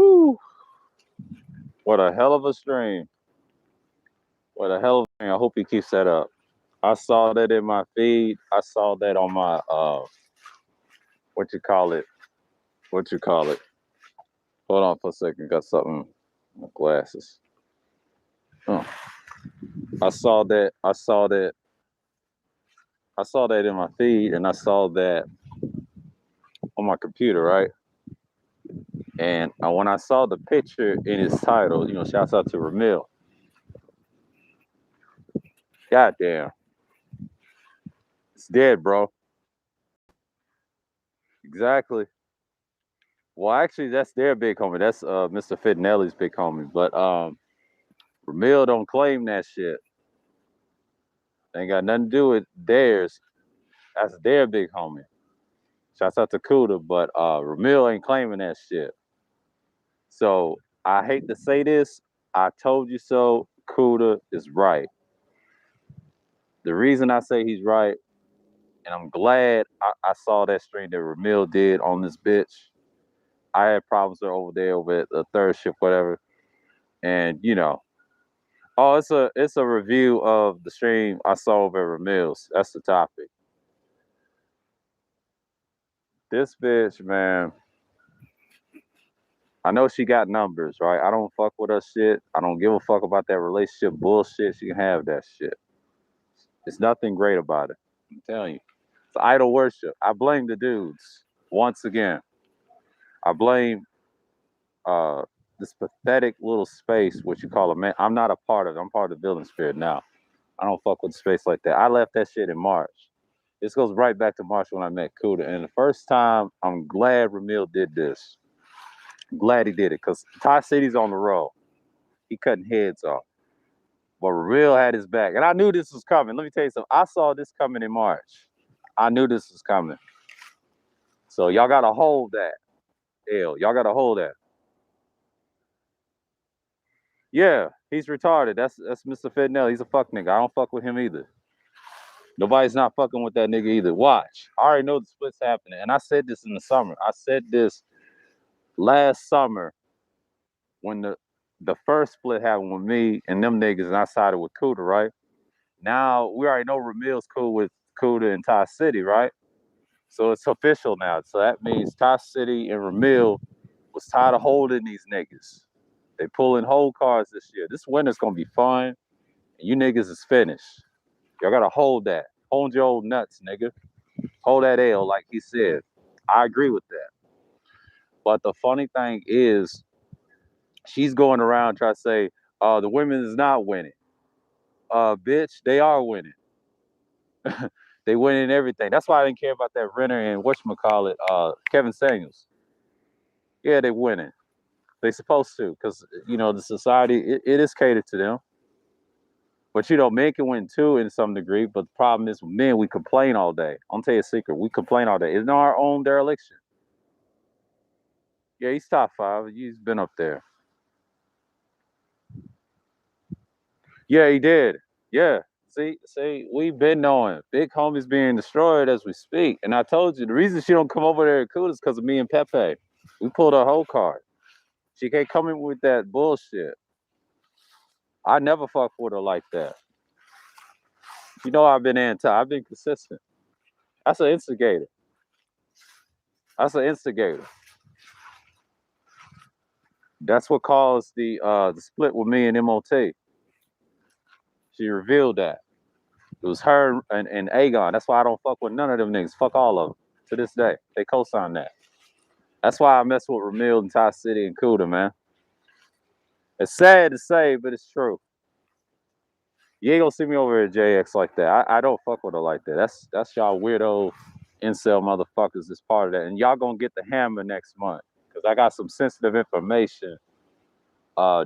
Woo! What a hell of a stream. What a hell of a stream. I hope he keeps that up. I saw that in my feed. I saw that on my what you call it? What you call it? Hold on for a second. Got something. My glasses. Oh. I saw that. I saw that. I saw that in my feed, and I saw that on my computer, right? And when I saw the picture in his title, shouts out to Ramil. Goddamn, it's dead, bro. Exactly. Well, actually, that's their big homie. That's Mr. Fittinelli's big homie. But Ramil don't claim that shit. Ain't got nothing to do with theirs. That's their big homie. Shouts out to Cuda, but Ramil ain't claiming that shit. So I hate to say this. I told you so. Cuda is right. The reason I say he's right, and I'm glad I saw that stream that Ramil did on this bitch. I had problems with her over there over at the third shift, whatever. And oh, it's a review of the stream I saw over at Ramil's. That's the topic. This bitch, man. I know she got numbers, right? I don't fuck with her shit. I don't give a fuck about that relationship bullshit. She can have that shit. It's nothing great about it. I'm telling you. It's idol worship. I blame the dudes. Once again. I blame uh this pathetic little space, what you call a man. I'm not a part of it. I'm part of the building spirit now. I don't fuck with space like that. I left that shit in March. This goes right back to March when I met Kuda. And the first time, I'm glad Ramil did this. I'm glad he did it because Ty City's on the road. He cutting heads off. But Ramil had his back. And I knew this was coming. Let me tell you something. I saw this coming in March. I knew this was coming. So y'all got to hold that. Y'all got to hold that. Yeah, he's retarded. That's Mr. Fidnell. He's a fuck nigga. I don't fuck with him either. Nobody's not fucking with that nigga either. Watch. I already know the split's happening. And I said this in the summer. I said this last summer when the first split happened with me and them niggas and I sided with Cuda, right? Now we already know Ramil's cool with Cuda and Ty City, right? So it's official now. So that means Ty City and Ramil was tired of holding these niggas. They pulling whole cards this year. This winter's gonna be fun. And you niggas is finished. Y'all gotta hold that. Hold your old nuts, nigga. Hold that L, like he said. I agree with that. But the funny thing is, she's going around trying to say, the women is not winning. Bitch, they are winning. They winning everything. That's why I didn't care about that Renner and whatchamacallit, Kevin Samuels. Yeah, they winning. They supposed to, because the society it is catered to them. But men can win too in some degree. But the problem is, with men, we complain all day. I'll tell you a secret: we complain all day. It's not our own dereliction. Yeah, he's top 5. He's been up there. Yeah, he did. Yeah. See, we've been knowing big homies being destroyed as we speak. And I told you the reason she don't come over there cool is because of me and Pepe. We pulled her whole card. She can't come in with that bullshit. I never fuck with her like that. I've been anti. I've been consistent. That's an instigator. That's an instigator. That's what caused the split with me and MOT. She revealed that. It was her and Aegon. That's why I don't fuck with none of them niggas. Fuck all of them. To this day. They co-sign that. That's why I mess with Ramil and Ty City and Cuda, man. It's sad to say, but it's true. You ain't gonna see me over at JX like that. I don't fuck with her like that. That's y'all weirdo incel motherfuckers that's part of that. And y'all gonna get the hammer next month. Because I got some sensitive information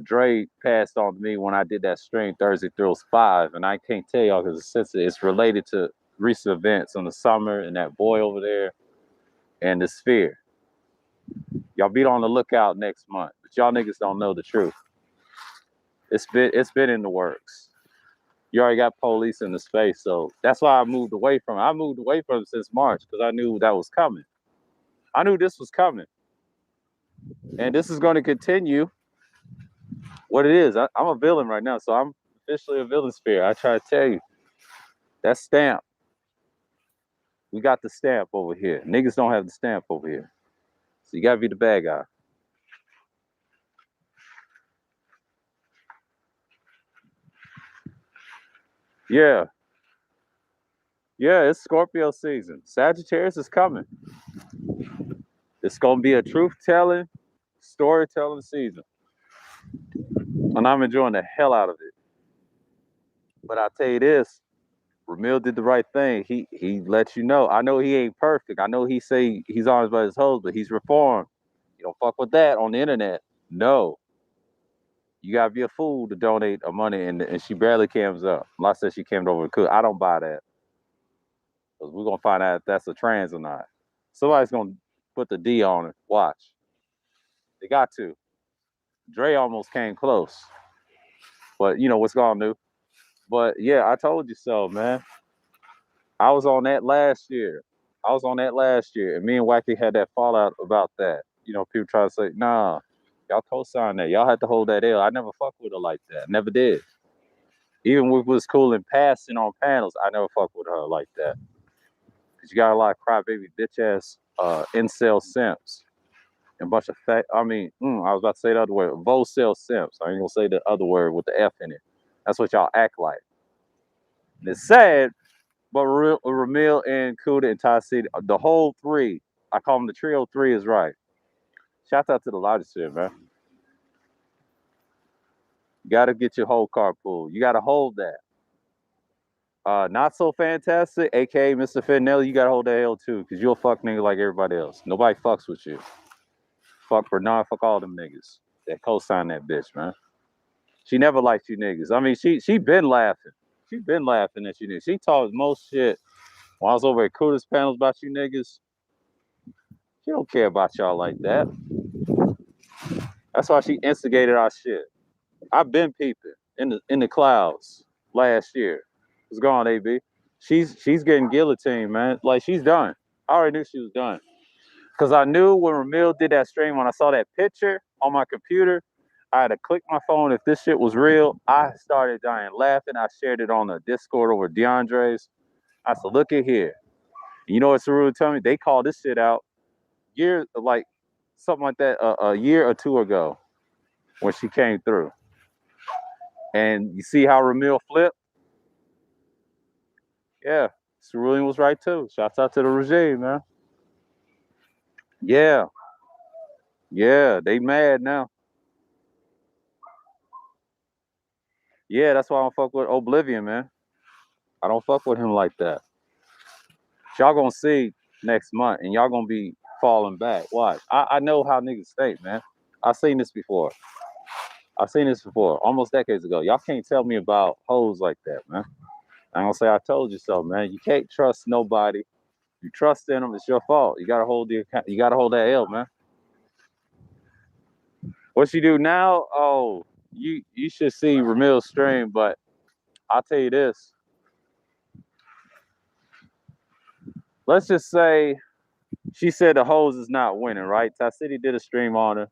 Dre passed on to me when I did that stream Thursday Thrills 5. And I can't tell y'all because it's related to recent events in the summer and that boy over there and the sphere. Y'all be on the lookout next month. But y'all niggas don't know the truth. It's been in the works. You already got police in the space, so that's why I moved away from it. I moved away from it since March because I knew that was coming. I knew this was coming. And this is going to continue what it is. I'm a villain right now, so I'm officially a villain spirit. I try to tell you that stamp. We got the stamp over here. Niggas don't have the stamp over here. So you gotta be the bad guy. Yeah. Yeah, it's Scorpio season. Sagittarius is coming. It's gonna be a truth telling, storytelling season. And I'm enjoying the hell out of it. But I'll tell you this, Ramil did the right thing. He lets you know. I know he ain't perfect. I know he say he's honest about his hoes, but he's reformed. You don't fuck with that on the internet. No. You gotta be a fool to donate a money and she barely cams up. Unless said she came over to cook. I don't buy that. Because we're gonna find out if that's a trans or not. Somebody's gonna put the D on it. Watch. They got to. Dre almost came close. But you know what's gonna do. But yeah, I told you so, man. I was on that last year. I was on that last year, and me and Wacky had that fallout about that. You know, people try to say, nah, y'all co-sign that. Y'all had to hold that L. I never fucked with her like that. Never did. Even when it was cool and passing on panels, I never fucked with her like that. Cause you got a lot of crybaby bitch ass incel simps. And a bunch of fat, I was about to say the other word, vocel simps. I ain't gonna say the other word with the F in it. That's what y'all act like. And it's sad, but Ramil and Kuda and Ty City, the whole three, I call them the trio three is right. Shout out to the Logic shit, man. You gotta get your whole carpool. You gotta hold that. Not so fantastic, aka Mr. Fentanyl, you gotta hold that L too, because you're a fuck nigga like everybody else. Nobody fucks with you. Fuck Bernard, fuck all them niggas that co-sign that bitch, man. She never liked you niggas. I mean, she been laughing. She been laughing at you niggas. She talked most shit when I was over at Kuda's panels about you niggas. She don't care about y'all like that. That's why she instigated our shit. I've been peeping in the clouds last year. What's going on, AB? She's getting guillotined, man. Like she's done. I already knew she was done. Cause I knew when Ramil did that stream, when I saw that picture on my computer, I had to click my phone. If this shit was real, I started dying laughing. I shared it on the Discord over DeAndre's. I said, look at here. You know what Saru told me? They called this shit out years, like something like that, a year or two ago when she came through. And you see how Ramil flipped? Yeah, Cerulean was right too. Shouts out to the regime, man. Yeah, yeah, they mad now. Yeah, that's why I don't fuck with Oblivion, man. I don't fuck with him like that. Y'all gonna see next month, and y'all gonna be falling back. Watch. I know how niggas think, man. I've seen this before. I've seen this before, almost decades ago. Y'all can't tell me about hoes like that, man. I'm gonna say I told you so, man. You can't trust nobody. You trust in them, it's your fault. You gotta hold the account. You gotta hold that L, man. What you do now? Oh, you should see Ramil's stream, but I'll tell you this. Let's just say she said the hose is not winning, right? Ty City did a stream on her.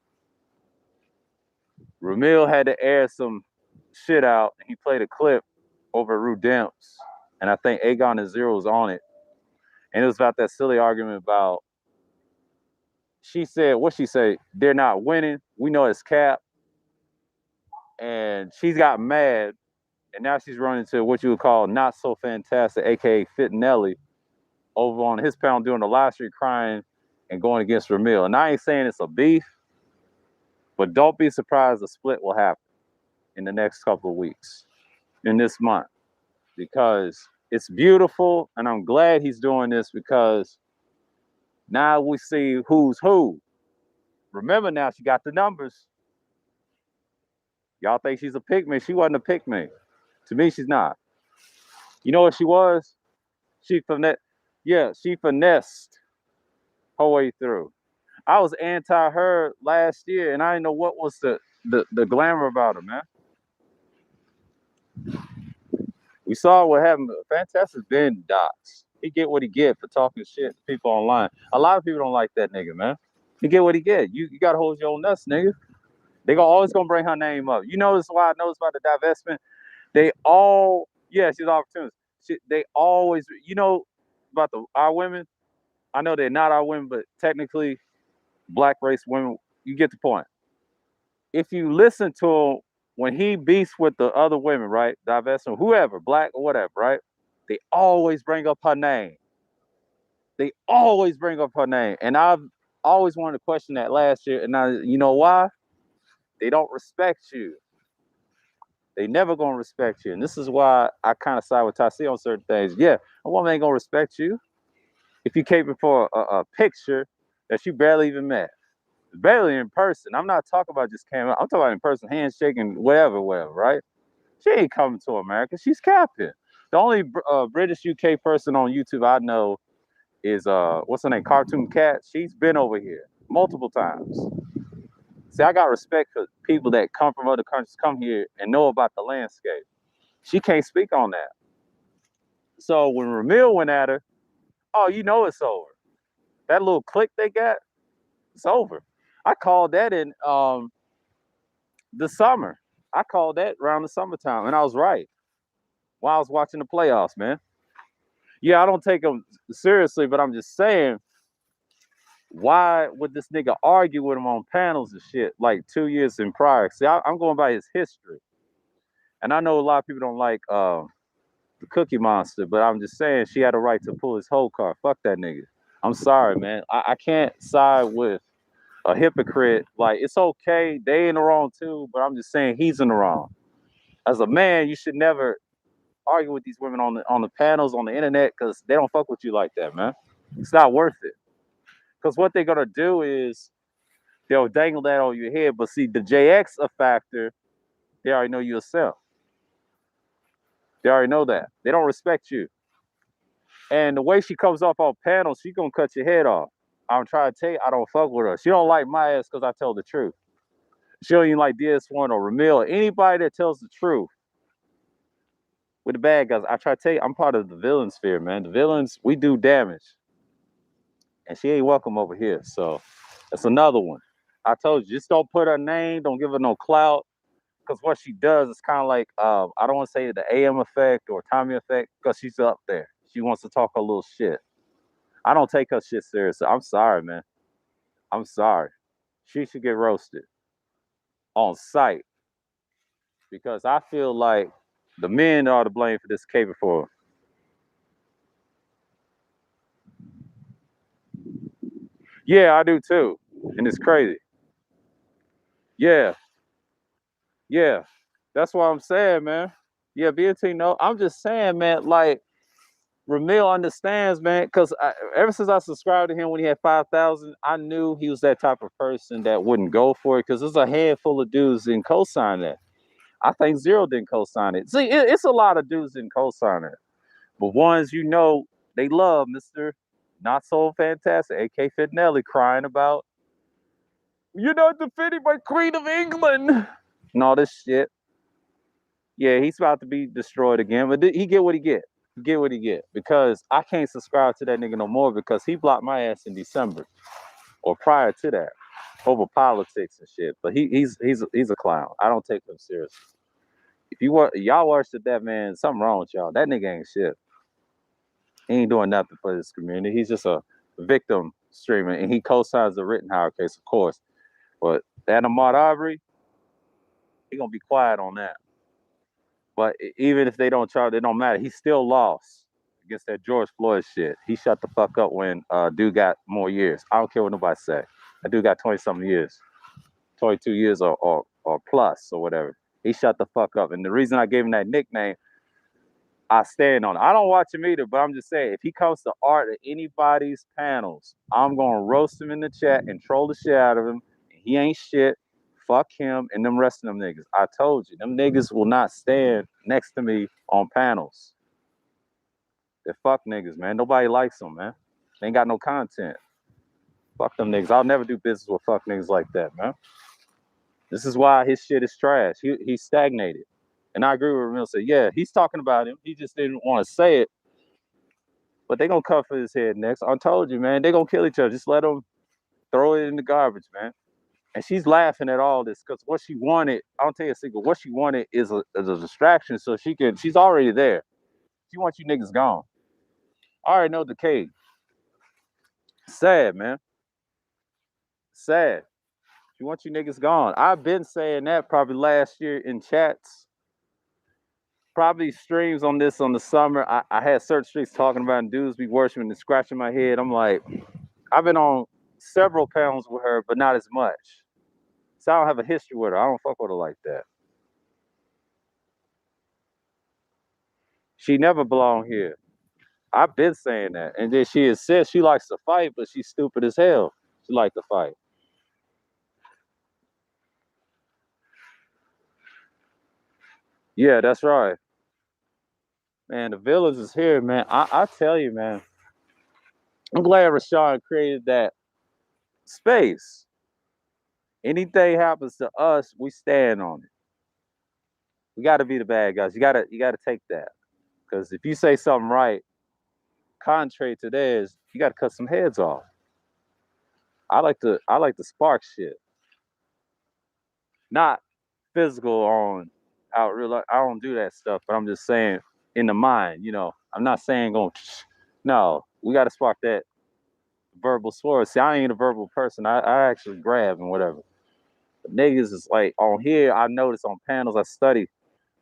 Ramil had to air some shit out. He played a clip over Rudemps, and I think Aegon and Zero was on it. And it was about that silly argument about she said, what she say? They're not winning. We know it's cap. And she's got mad, and now she's running to what you would call not so fantastic, aka Fitnelli, over on his panel doing the live stream crying and going against Ramil. And I ain't saying it's a beef, but don't be surprised a split will happen in the next couple of weeks, in this month, because it's beautiful, and I'm glad he's doing this because now we see who's who. Remember now, she got the numbers. Y'all think she's a pygmy. She wasn't a pygmy. To me, she's not. You know what she was? She finessed. Yeah, she finessed her way through. I was anti her last year, and I didn't know what was the glamour about her, man. We saw what happened. Fantastic's been docs. He get what he get for talking shit to people online. A lot of people don't like that nigga, man. He get what he get. You gotta hold your own nuts, nigga. They always gonna bring her name up. You notice why I noticed about the divestment? They all, yeah, she's opportunist. They always, about our women. I know they're not our women, but technically, black race women. You get the point. If you listen to him when he beats with the other women, right, divestment, whoever, black or whatever, right, they always bring up her name. They always bring up her name, and I've always wanted to question that last year. And now, you know why? They don't respect you. They never gonna respect you, and this is why I kind of side with Tasi on certain things. Yeah, a woman ain't gonna respect you if you caping for a picture that you barely even met, barely in person. I'm not talking about just came out. I'm talking about in person, handshaking, whatever, right? She ain't coming to America. She's capping. The only British UK person on YouTube I know is what's her name, Cartoon Cat. She's been over here multiple times. See, I got respect for people that come from other countries, come here and know about the landscape. She can't speak on that. So when Ramil went at her, oh, you know it's over. That little click they got, it's over. I called that in the summer. I called that around the summertime, and I was right. While I was watching the playoffs, man. Yeah, I don't take them seriously, but I'm just saying, why would this nigga argue with him on panels and shit like 2 years in prior? See, I'm going by his history, and I know a lot of people don't like the Cookie Monster, but I'm just saying she had a right to pull his whole car. Fuck that nigga. I'm sorry, man. I can't side with a hypocrite. Like, it's okay, they in the wrong too, but I'm just saying he's in the wrong. As a man, you should never argue with these women on the panels on the internet because they don't fuck with you like that, man. It's not worth it. Because what they're gonna do is they'll dangle that on your head. But see, the JX factor, they already know you yourself. They already know that. They don't respect you. And the way she comes off on panels, she gonna cut your head off. I'm trying to tell you, I don't fuck with her. She don't like my ass because I tell the truth. She don't even like DS1 or Ramil or anybody that tells the truth. With the bad guys, I try to tell you, I'm part of the villain sphere, man. The villains, we do damage. And she ain't welcome over here. So that's another one. I told you, just don't put her name, don't give her no clout. Because what she does is kind of like, I don't want to say the AM effect or Tommy effect, because she's up there. She wants to talk a little shit. I don't take her shit seriously. I'm sorry, man. I'm sorry. She should get roasted on sight because I feel like the men are to blame for this cable for her. Yeah, I do too. And it's crazy. Yeah, yeah. That's what I'm saying, man. Yeah, BNT, no. I'm just saying, man, like, Ramil understands, man, because ever since I subscribed to him when he had 5,000, I knew he was that type of person that wouldn't go for it because there's a handful of dudes in co-sign that. I think Zero didn't co-sign it. See, it's a lot of dudes in co-sign it. But ones they love, Mr. Not So Fantastic, A.K. Fitnelli, crying about, you're not defending my Queen of England. And all this shit. Yeah, he's about to be destroyed again, but he get what he get. Get what he get because I can't subscribe to that nigga no more because he blocked my ass in December or prior to that over politics and shit. But he's a clown. I don't take him seriously. If y'all worship that man, something wrong with y'all. That nigga ain't shit. He ain't doing nothing for this community. He's just a victim streamer, and he co-signs the Rittenhouse case, of course. But that Ahmaud Arbery, he gonna be quiet on that. But even if they don't charge, it don't matter. He still lost against that George Floyd shit. He shut the fuck up when dude got more years. I don't care what nobody say. That dude got 20-something years, 22 years or plus or whatever. He shut the fuck up. And the reason I gave him that nickname, I stand on it. I don't watch him either, but I'm just saying, if he comes to art at anybody's panels, I'm gonna roast him in the chat and troll the shit out of him. He ain't shit. Fuck him and them rest of them niggas. I told you, them niggas will not stand next to me on panels. They're fuck niggas, man. Nobody likes them, man. They ain't got no content. Fuck them niggas. I'll never do business with fuck niggas like that, man. This is why his shit is trash. He's stagnated. And I agree with Ramil. Said, yeah, he's talking about him. He just didn't want to say it. But they gonna come for his head next. I told you, man. They gonna kill each other. Just let them throw it in the garbage, man. And she's laughing at all this because what she wanted, I'll tell you a secret, what she wanted is a distraction so she's already there. She wants you niggas gone. I already know the case. Sad, man. Sad. She wants you niggas gone. I've been saying that probably last year in chats. Probably streams on this on the summer. I had certain streets talking about and dudes be worshiping and scratching my head. I'm like, I've been on several panels with her, but not as much. So I don't have a history with her. I don't fuck with her like that. She never belonged here. I've been saying that. And then she has said she likes to fight, but she's stupid as hell. She likes to fight. Yeah, that's right. Man, the village is here, man. I tell you, man. I'm glad Rashawn created that space. Anything happens to us, we stand on it. We gotta be the bad guys. You gotta take that. Because if you say something right, contrary to theirs, you gotta cut some heads off. I like to spark shit. Not physical on out real. I don't do that stuff, but I'm just saying in the mind. I'm not saying going. No, we got to spark that verbal sword. See, I ain't a verbal person. I actually grab and whatever. But niggas is like on here. I notice on panels I study.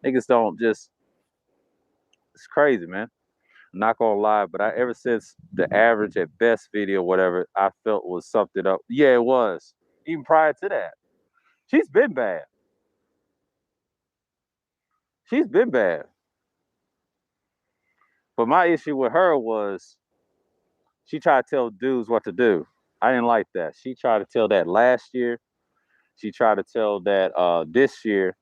Niggas don't just. It's crazy, man. I'm not gonna lie, but I ever since the average at best video, whatever, I felt was something up. Yeah, it was. Even prior to that, she's been bad. She's been bad. But my issue with her was she tried to tell dudes what to do. I didn't like that. She tried to tell that last year. She tried to tell that this year.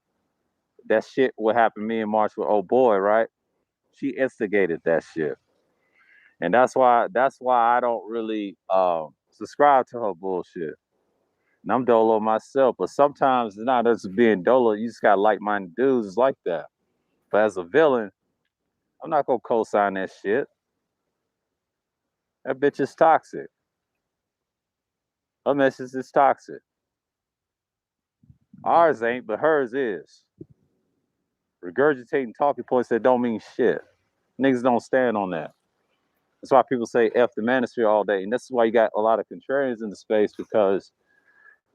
That shit what happened to me in March with old boy, right? She instigated that shit. And that's why I don't really subscribe to her bullshit. And I'm dolo myself, but sometimes it's not just being dolo, you just got like-minded dudes it's like that. But as a villain, I'm not gonna co-sign that shit. That bitch is toxic. Her message is toxic. Ours ain't, but hers is. Regurgitating talking points that don't mean shit. Niggas don't stand on that. That's why people say F the manosphere all day. And this is why you got a lot of contrarians in the space because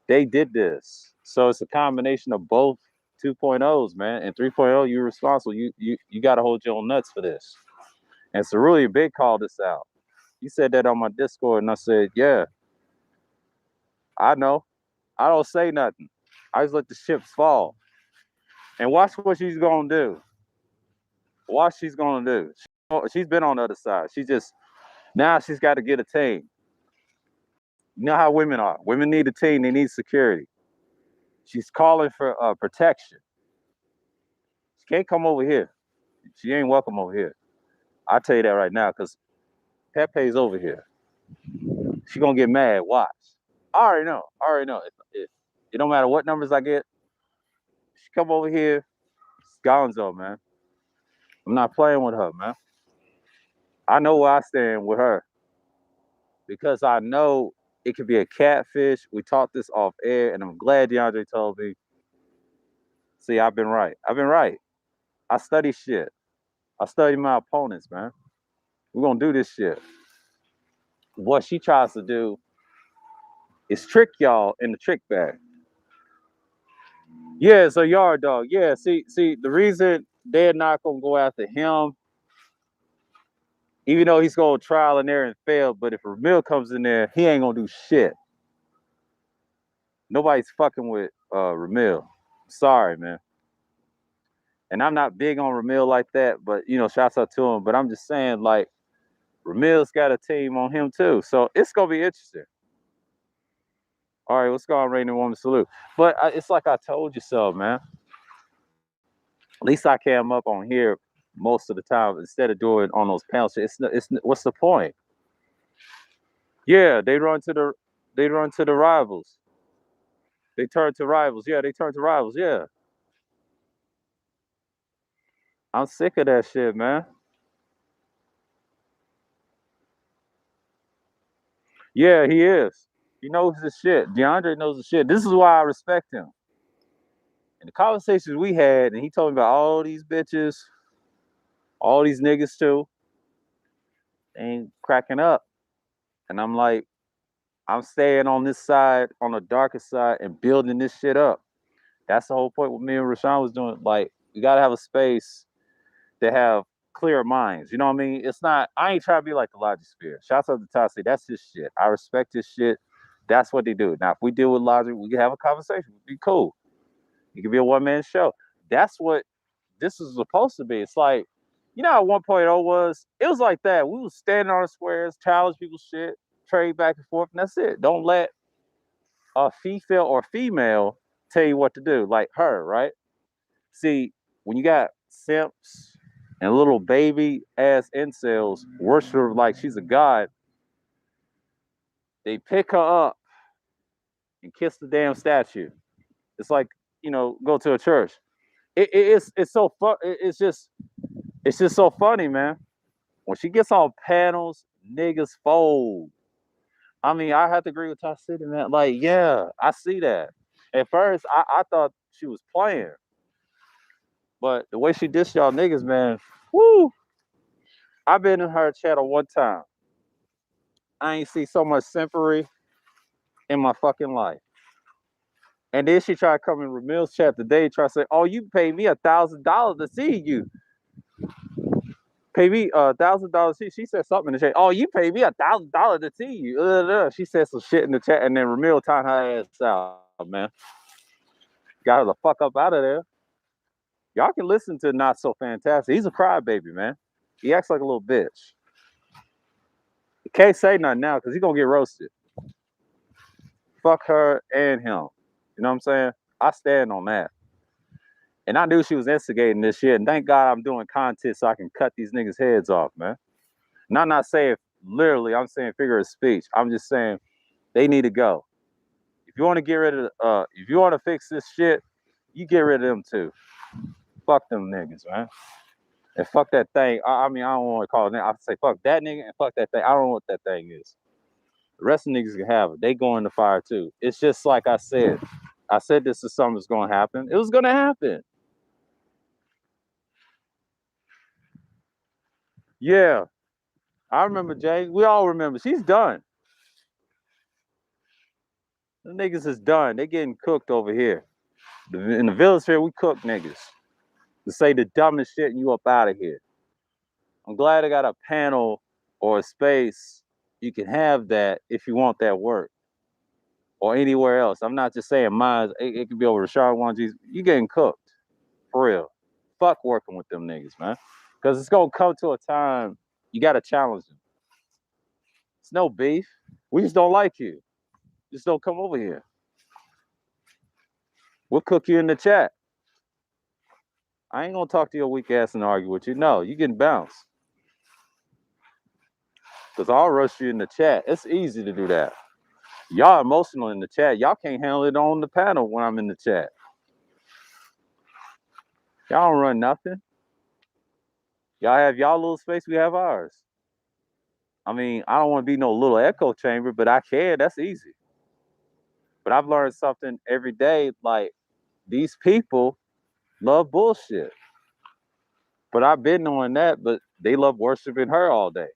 they did this. So it's a combination of both 2.0s, man. And 3.0, you're responsible. You got to hold your own nuts for this. And Cerulean Big called this out. He said that on my Discord, and I said, yeah, I know. I don't say nothing. I just let the ships fall. And watch what she's going to do. Watch she's going to do. She's been on the other side. Now she's got to get a team. You know how women are. Women need a team. They need security. She's calling for protection. She can't come over here. She ain't welcome over here. I'll tell you that right now because Pepe's over here. She gonna get mad. Watch. I already know. If it don't matter what numbers I get, she come over here. It's Gonzo, man. I'm not playing with her, man. I know where I stand with her because I know it could be a catfish. We talked this off air, and I'm glad DeAndre told me. See, I've been right. I've been right. I study shit. I study my opponents, man. We're gonna do this shit. What she tries to do is trick y'all in the trick bag. Yeah, it's a yard dog. Yeah, see, the reason they're not gonna go after him, even though he's gonna trial and error and fail, but if Ramil comes in there, he ain't gonna do shit. Nobody's fucking with Ramil. Sorry, man. And I'm not big on Ramil like that, but shouts out to him. But I'm just saying, like, Ramil's got a team on him too, so it's gonna be interesting. All right, let's go on, Rain and Woman Salute. But it's like I told you so, man. At least I came up on here most of the time instead of doing on those panels. It's what's the point? Yeah, they run to the rivals. They turn to rivals. Yeah, they turn to rivals. Yeah, I'm sick of that shit, man. Yeah, he is. He knows his shit. DeAndre knows the shit. This is why I respect him. And the conversations we had, and he told me about all these bitches, all these niggas too, they ain't cracking up. And I'm like, I'm staying on this side, on the darker side, and building this shit up. That's the whole point what me and Rashawn was doing. Like, you gotta have a space to have clear minds. You know what I mean? It's not, I ain't trying to be like the Logic Spear. Shouts out to Tassi. That's his shit. I respect his shit. That's what they do. Now, if we deal with Logic, we can have a conversation. It'd be cool. It could be a one-man show. That's what this is supposed to be. It's like, you know how 1.0 was? It was like that. We was standing on the squares, challenge people's shit, trade back and forth, and that's it. Don't let a female tell you what to do, like her, right? See, when you got simps and little baby ass incels worship her like she's a god, they pick her up and kiss the damn statue. It's like, go to a church. It's so fun. It's just so funny, man. When she gets on panels, niggas fold. I mean, I have to agree with Ty City, man. Like, yeah, I see that. At first, I thought she was playing. But the way she dissed y'all niggas, man, whoo. I've been in her channel one time. I ain't see so much simpery in my fucking life. And then she tried to come in Ramil's chat today, try to say, "Oh, you paid me $1,000 to see you. Pay me $1,000." She said something in the chat. "Oh, you paid me $1,000 to see you." She said some shit in the chat, and then Ramil timed her ass out, man. Got her the fuck up out of there. Y'all can listen to Not So Fantastic. He's a crybaby, man. He acts like a little bitch. He can't say nothing now because he's gonna get roasted. Fuck her and him. You know what I'm saying? I stand on that. And I knew she was instigating this shit. And thank God I'm doing content so I can cut these niggas' heads off, man. And I'm not saying literally, I'm saying figure of speech. I'm just saying they need to go. If you want to get rid of if you want to fix this shit, you get rid of them too. Fuck them niggas, man. And fuck that thing. I mean, I don't want to call it that. I say fuck that nigga and fuck that thing. I don't know what that thing is. The rest of the niggas can have it. They go in the fire too. It's just like I said. I said this is something that's gonna happen. It was gonna happen. Yeah. I remember Jay. We all remember. She's done. The niggas is done. They getting cooked over here. In the village here, we cook niggas. To say the dumbest shit and you up out of here. I'm glad I got a panel or a space you can have that if you want that work. Or anywhere else. I'm not just saying mine. It could be over the Shard 1Gs. You getting cooked. For real. Fuck working with them niggas, man. Because it's going to come to a time you got to challenge them. It's no beef. We just don't like you. Just don't come over here. We'll cook you in the chat. I ain't going to talk to your weak ass and argue with you. No, you getting bounced. Because I'll rush you in the chat. It's easy to do that. Y'all emotional in the chat. Y'all can't handle it on the panel when I'm in the chat. Y'all don't run nothing. Y'all have y'all little space, we have ours. I mean, I don't want to be no little echo chamber, but I can. That's easy. But I've learned something every day. Like, these people love bullshit. But I've been knowing that, but they love worshiping her all day.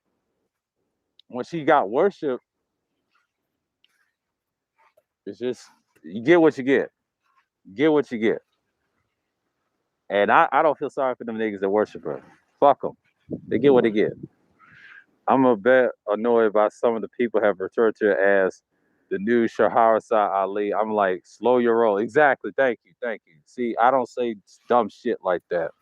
When she got worship, it's just, you get what you get. Get what you get. And I don't feel sorry for them niggas that worship her. Fuck them. They get what they get. I'm a bit annoyed by some of the people have referred to it as the new Shahrazad Ali. I'm like, slow your roll. Exactly. Thank you. Thank you. See, I don't say dumb shit like that.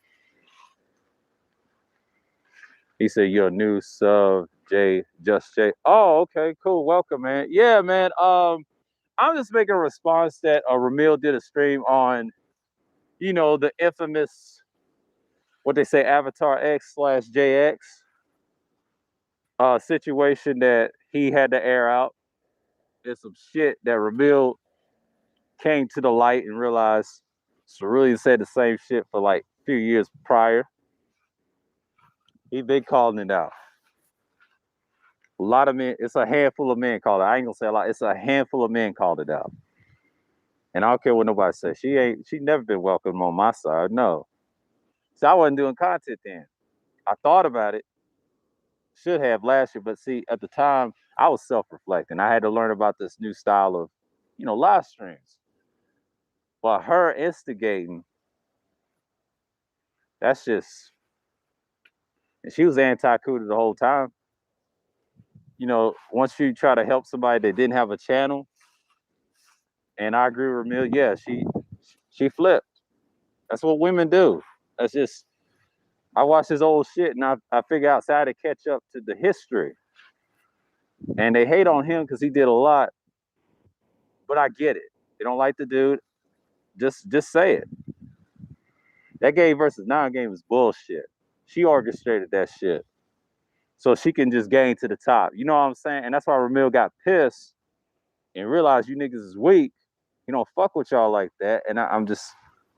He said, you're a new sub, Jay, just Jay. Oh, okay, cool. Welcome, man. Yeah, man. I'm just making a response that Ramil did a stream on, the infamous, what they say, Avatar X/JX situation that he had to air out. There's some shit that Ramil came to the light and realized Cerulean said the same shit for like a few years prior. He been calling it out. A lot of men, it's a handful of men called it. I ain't gonna say a lot. It's a handful of men called it out. And I don't care what nobody says. She never been welcome on my side. No. So I wasn't doing content then. I thought about it, should have last year, but see, at the time I was self-reflecting. I had to learn about this new style of, live streams. But her instigating, that's just, and she was anti-Cuda the whole time. Once you try to help somebody that didn't have a channel, and I agree with Ramil, yeah, she flipped. That's what women do. That's just, I watch his old shit and I figure out how to catch up to the history. And they hate on him because he did a lot, but I get it. They don't like the dude. Just say it. That game versus non game is bullshit. She orchestrated that shit so she can just gain to the top. You know what I'm saying? And that's why Ramil got pissed and realized you niggas is weak. He don't fuck with y'all like that. And I'm just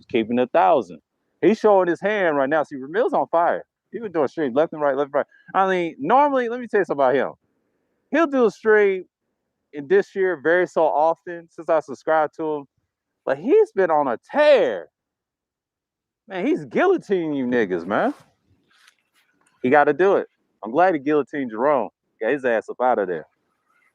keeping 1,000. He's showing his hand right now. See, Ramil's on fire. He been doing streams left and right, left and right. I mean, normally, let me tell you something about him. He'll do a stream in this year very so often since I subscribed to him. But he's been on a tear. Man, he's guillotining you niggas, man. He got to do it. I'm glad he guillotined Jerome. Got his ass up out of there.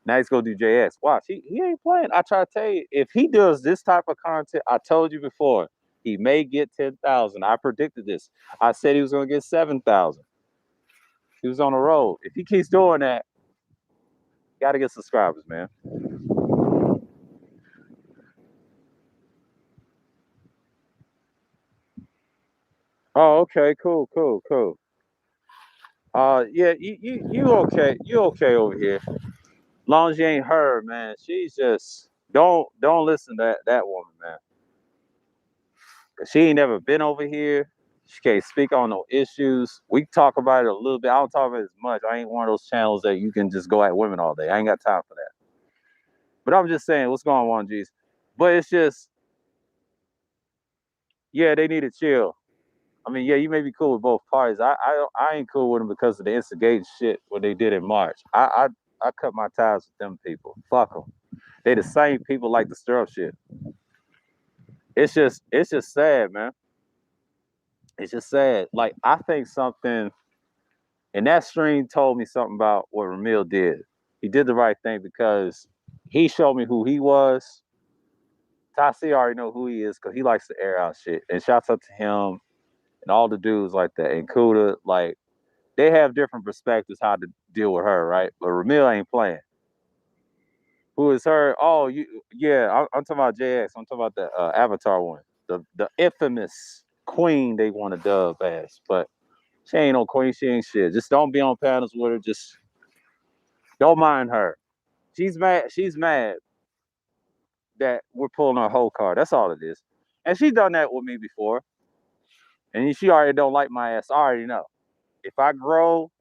Now he's going to do JX. Watch, he ain't playing. I try to tell you, if he does this type of content, I told you before, he may get 10,000. I predicted this. I said he was going to get 7,000. He was on the road. If he keeps doing that, got to get subscribers, man. Oh, okay, cool. Yeah, you okay? You okay over here? Long as you ain't her, man. She's just don't listen to that woman, man. Cause she ain't never been over here. She can't speak on no issues. We talk about it a little bit. I don't talk about it as much. I ain't one of those channels that you can just go at women all day. I ain't got time for that. But I'm just saying, what's going on, G's? But it's just, yeah, they need to chill. I mean, yeah, you may be cool with both parties. I ain't cool with them because of the instigating shit what they did in March. I cut my ties with them people. Fuck them. They the same people like to stir up shit. It's just sad, man. It's just sad. Like I think something, and that stream told me something about what Ramil did. He did the right thing because he showed me who he was. Tasi already know who he is because he likes to air out shit. And shouts out to him and all the dudes like that. And Kuda, like they have different perspectives how to deal with her, right? But Ramil ain't playing. Who is her? Oh, yeah. I'm talking about JX. I'm talking about the Avatar one, the infamous queen they want to dub as, but she ain't no queen. She ain't shit. Just don't be on panels with her. Just don't mind her. She's mad. She's mad that we're pulling her whole card. That's all it is. And she's done that with me before. And she already don't like my ass. I already know. If I grow,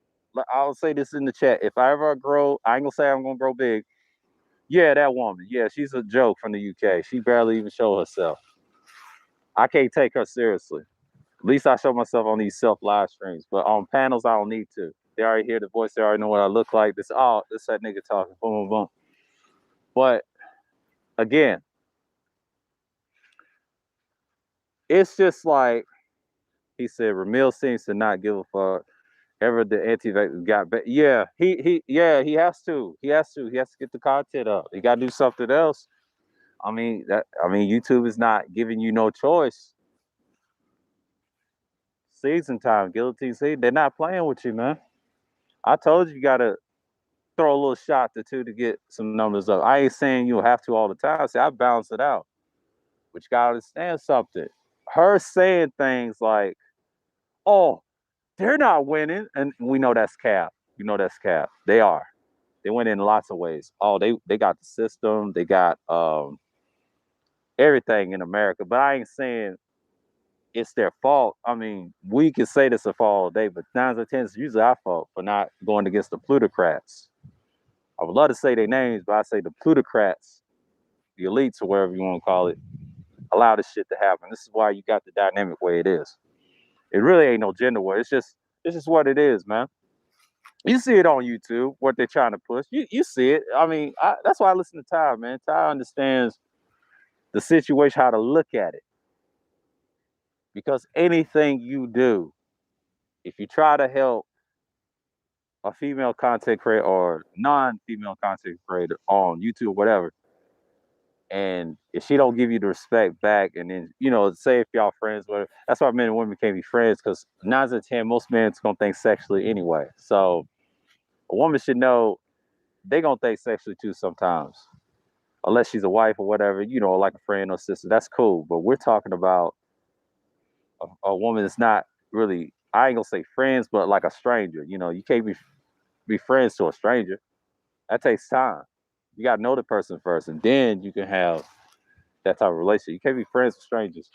I'll say this in the chat. If I ever grow, I ain't gonna say I'm gonna grow big. Yeah, that woman. Yeah, she's a joke from the UK. She barely even show herself. I can't take her seriously. At least I show myself on these self live streams. But on panels, I don't need to. They already hear the voice. They already know what I look like. This that nigga talking. Boom, boom, boom. But again, it's just like he said. Ramil seems to not give a fuck. Ever the anti-vax got back. Yeah, he has to. He has to get the content up. He got to do something else. YouTube is not giving you no choice. Season time, guillotine season. They're not playing with you, man. I told you got to throw a little shot to two to get some numbers up. I ain't saying you'll have to all the time. See, I balance it out. But you got to understand something. Her saying things like, oh, they're not winning. And we know that's cap. You know that's cap. They are. They win in lots of ways. Oh, they got the system. They got everything in America. But I ain't saying it's their fault. I mean, we can say this a fault all day, but 9 or 10 is usually our fault for not going against the plutocrats. I would love to say their names, but I say the plutocrats, the elites, or whatever you want to call it, allow this shit to happen. This is why you got the dynamic way it is. It really ain't no gender war. It's just what it is, man. You see it on YouTube, what they're trying to push. You see it. I mean, that's why I listen to Ty, man. Ty understands the situation, how to look at it. Because anything you do, if you try to help a female content creator or non-female content creator on YouTube, or whatever, and if she don't give you the respect back, and then say if y'all friends, whatever, that's why men and women can't be friends because 9 out of 10, most men's gonna think sexually anyway. So a woman should know they gonna think sexually too sometimes, unless she's a wife or whatever, like a friend or sister. That's cool. But we're talking about a woman that's not really. I ain't gonna say friends, but like a stranger. You can't be friends to a stranger. That takes time. You gotta know the person first, and then you can have that type of relationship. You can't be friends with strangers.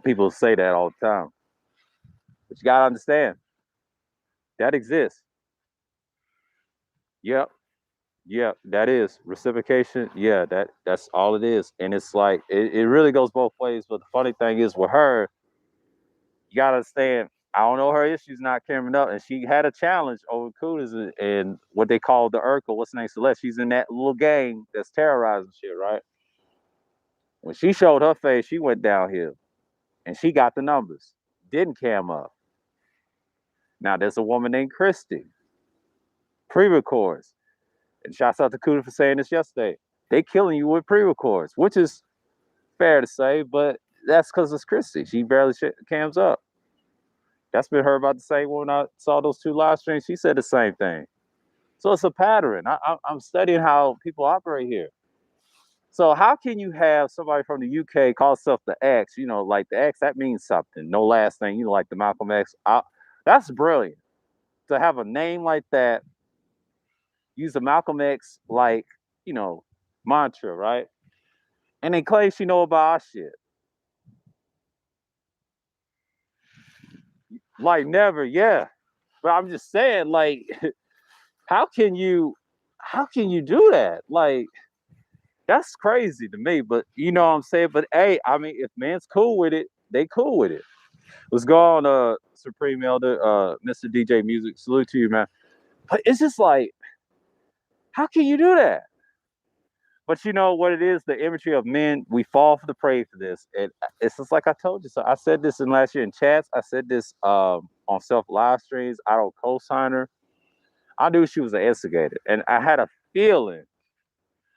People say that all the time, but you gotta understand that exists. Yep, yep, that is reciprocation. Yeah, that's all it is, and it's like it really goes both ways. But the funny thing is with her, you gotta understand. I don't know her issues not coming up, and she had a challenge over Cooters and what they call the Urkel. What's her name? Celeste. She's in that little gang that's terrorizing shit, right? When she showed her face, she went downhill, and she got the numbers. Didn't cam up. Now there's a woman named Christy, pre-records, and shouts out to Cooter for saying this yesterday. They killing you with pre-records, which is fair to say, but that's because it's Christy. She barely cams up. That's been heard about the same when I saw those two live streams. She said the same thing. So it's a pattern. I'm studying how people operate here. So how can you have somebody from the UK call itself the X? Like the X, that means something. No last name. Like the Malcolm X. That's brilliant to have a name like that. Use the Malcolm X you know mantra, right? And then claim she know about our shit. Like never, yeah. But I'm just saying, like, how can you do that? Like, that's crazy to me. But you know what I'm saying? But hey, I mean, if man's cool with it, they cool with it. Let's go on, Supreme Elder, Mr. DJ Music. Salute to you, man. But it's just like, how can you do that? But you know what it is? The imagery of men, we fall for the prey for this. And it's just like I told you. So I said this in last year in chats. I said this on self live streams. I don't co-sign her. I knew she was an instigator. And I had a feeling.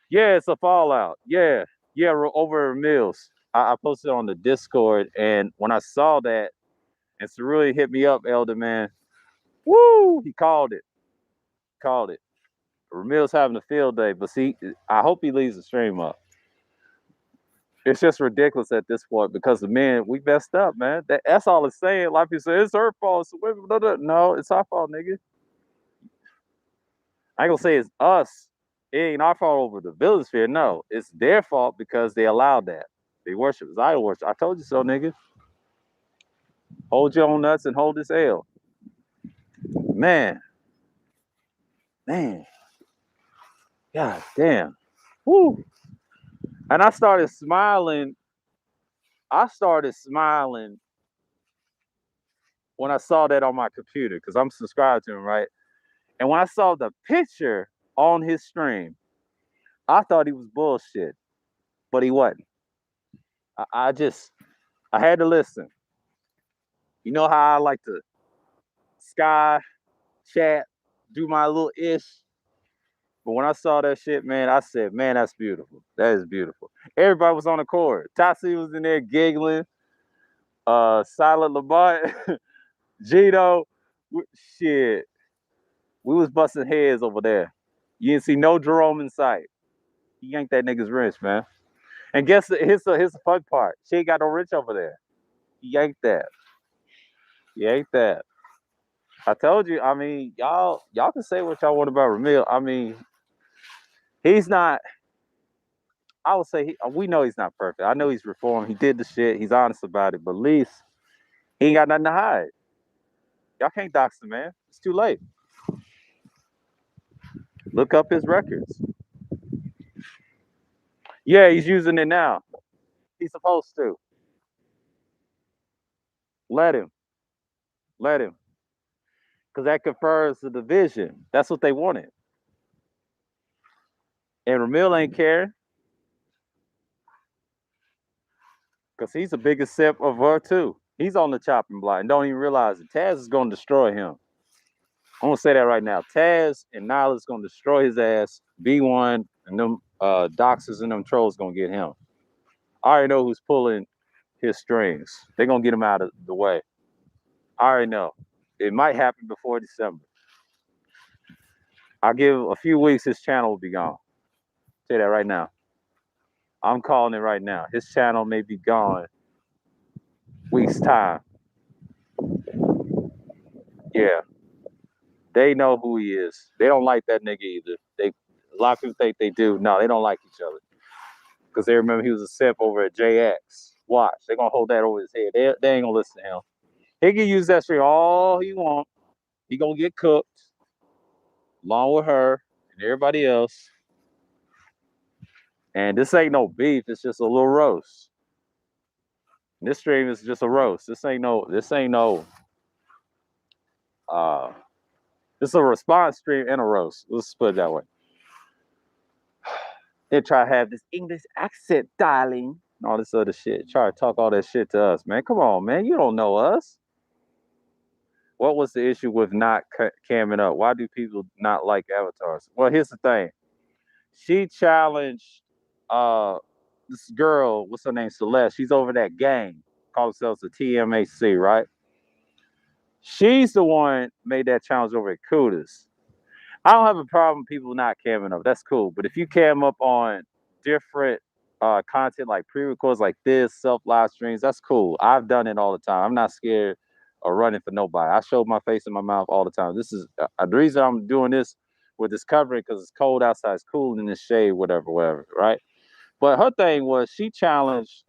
Yeah, it's a fallout. Yeah. Yeah, over Mills. I posted on the Discord. And when I saw that, and to really hit me up, Elder Man, woo, he called it. Called it. Ramil's having a field day, but see, I hope he leaves the stream up. It's just ridiculous at this point because the men, we messed up, man. That's all it's saying. Like you say, it's her fault. It's women. No, it's our fault, nigga. I ain't gonna say it's us. It ain't our fault over the village sphere. No, it's their fault because they allowed that. They worship as idol worship. I told you so, nigga. Hold your own nuts and hold this L. Man, man, god damn. Woo. And I started smiling. I started smiling when I saw that on my computer because I'm subscribed to him, right? And when I saw the picture on his stream, I thought he was bullshit, but he wasn't. I had to listen. You know how I like to sky chat, do my little ish. But when I saw that shit, man, I said, man, that's beautiful. That is beautiful. Everybody was on the chord. Tassi was in there giggling. Silent Lamont, Gino, shit. We was busting heads over there. You didn't see no Jerome in sight. He yanked that nigga's wrench, man. And guess here's the fun part. She ain't got no wrench over there. He yanked that. He yanked that. I told you. I mean, y'all can say what y'all want about Ramil. I mean, he's not. I would say we know he's not perfect. I know he's reformed. He did the shit. He's honest about it. But at least he ain't got nothing to hide. Y'all can't dox the man. It's too late. Look up his records. Yeah, he's using it now. He's supposed to. Let him. Let him. because that confers the division. That's what they wanted. And Ramil ain't caring because he's the biggest sip of her too. He's on the chopping block and don't even realize it. Taz is going to destroy him. I'm gonna say that right now. Taz and Nyla's gonna destroy his ass. B1 and them doxers and them trolls gonna get him. I already know who's pulling his strings. They're gonna get him out of the way. I already know. It might happen before December. I'll give a few weeks, his channel will be gone. Say that right now. I'm calling it right now. His channel may be gone weeks time. Yeah. They know who he is. They don't like that nigga either. A lot of people think they do. No, they don't like each other. Because they remember he was a simp over at JX. Watch. They're gonna hold that over his head. They ain't gonna listen to him. He can use that shit all he want. He gonna get cooked along with her and everybody else. And this ain't no beef, it's just a little roast. This stream is just a roast. This ain't no uh this is a response stream and a roast. Let's put it that way. They try to have this English accent, darling, and all this other shit. Try to talk all that shit to us, man. Come on, man. You don't know us. What was the issue with not camming up? Why do people not like avatars? Well, here's the thing. She challenged this girl, what's her name? Celeste. She's over that gang. Call themselves the TMAC, right? She's the one made that challenge over at Kudas. I don't have a problem with people not camming up. That's cool. But if you cam up on different content like pre-records like this, self-live streams, that's cool. I've done it all the time. I'm not scared of running for nobody. I show my face and my mouth all the time. This is the reason I'm doing this with this covering because it's cold outside. It's cool in the shade, whatever, right? But her thing was she challenged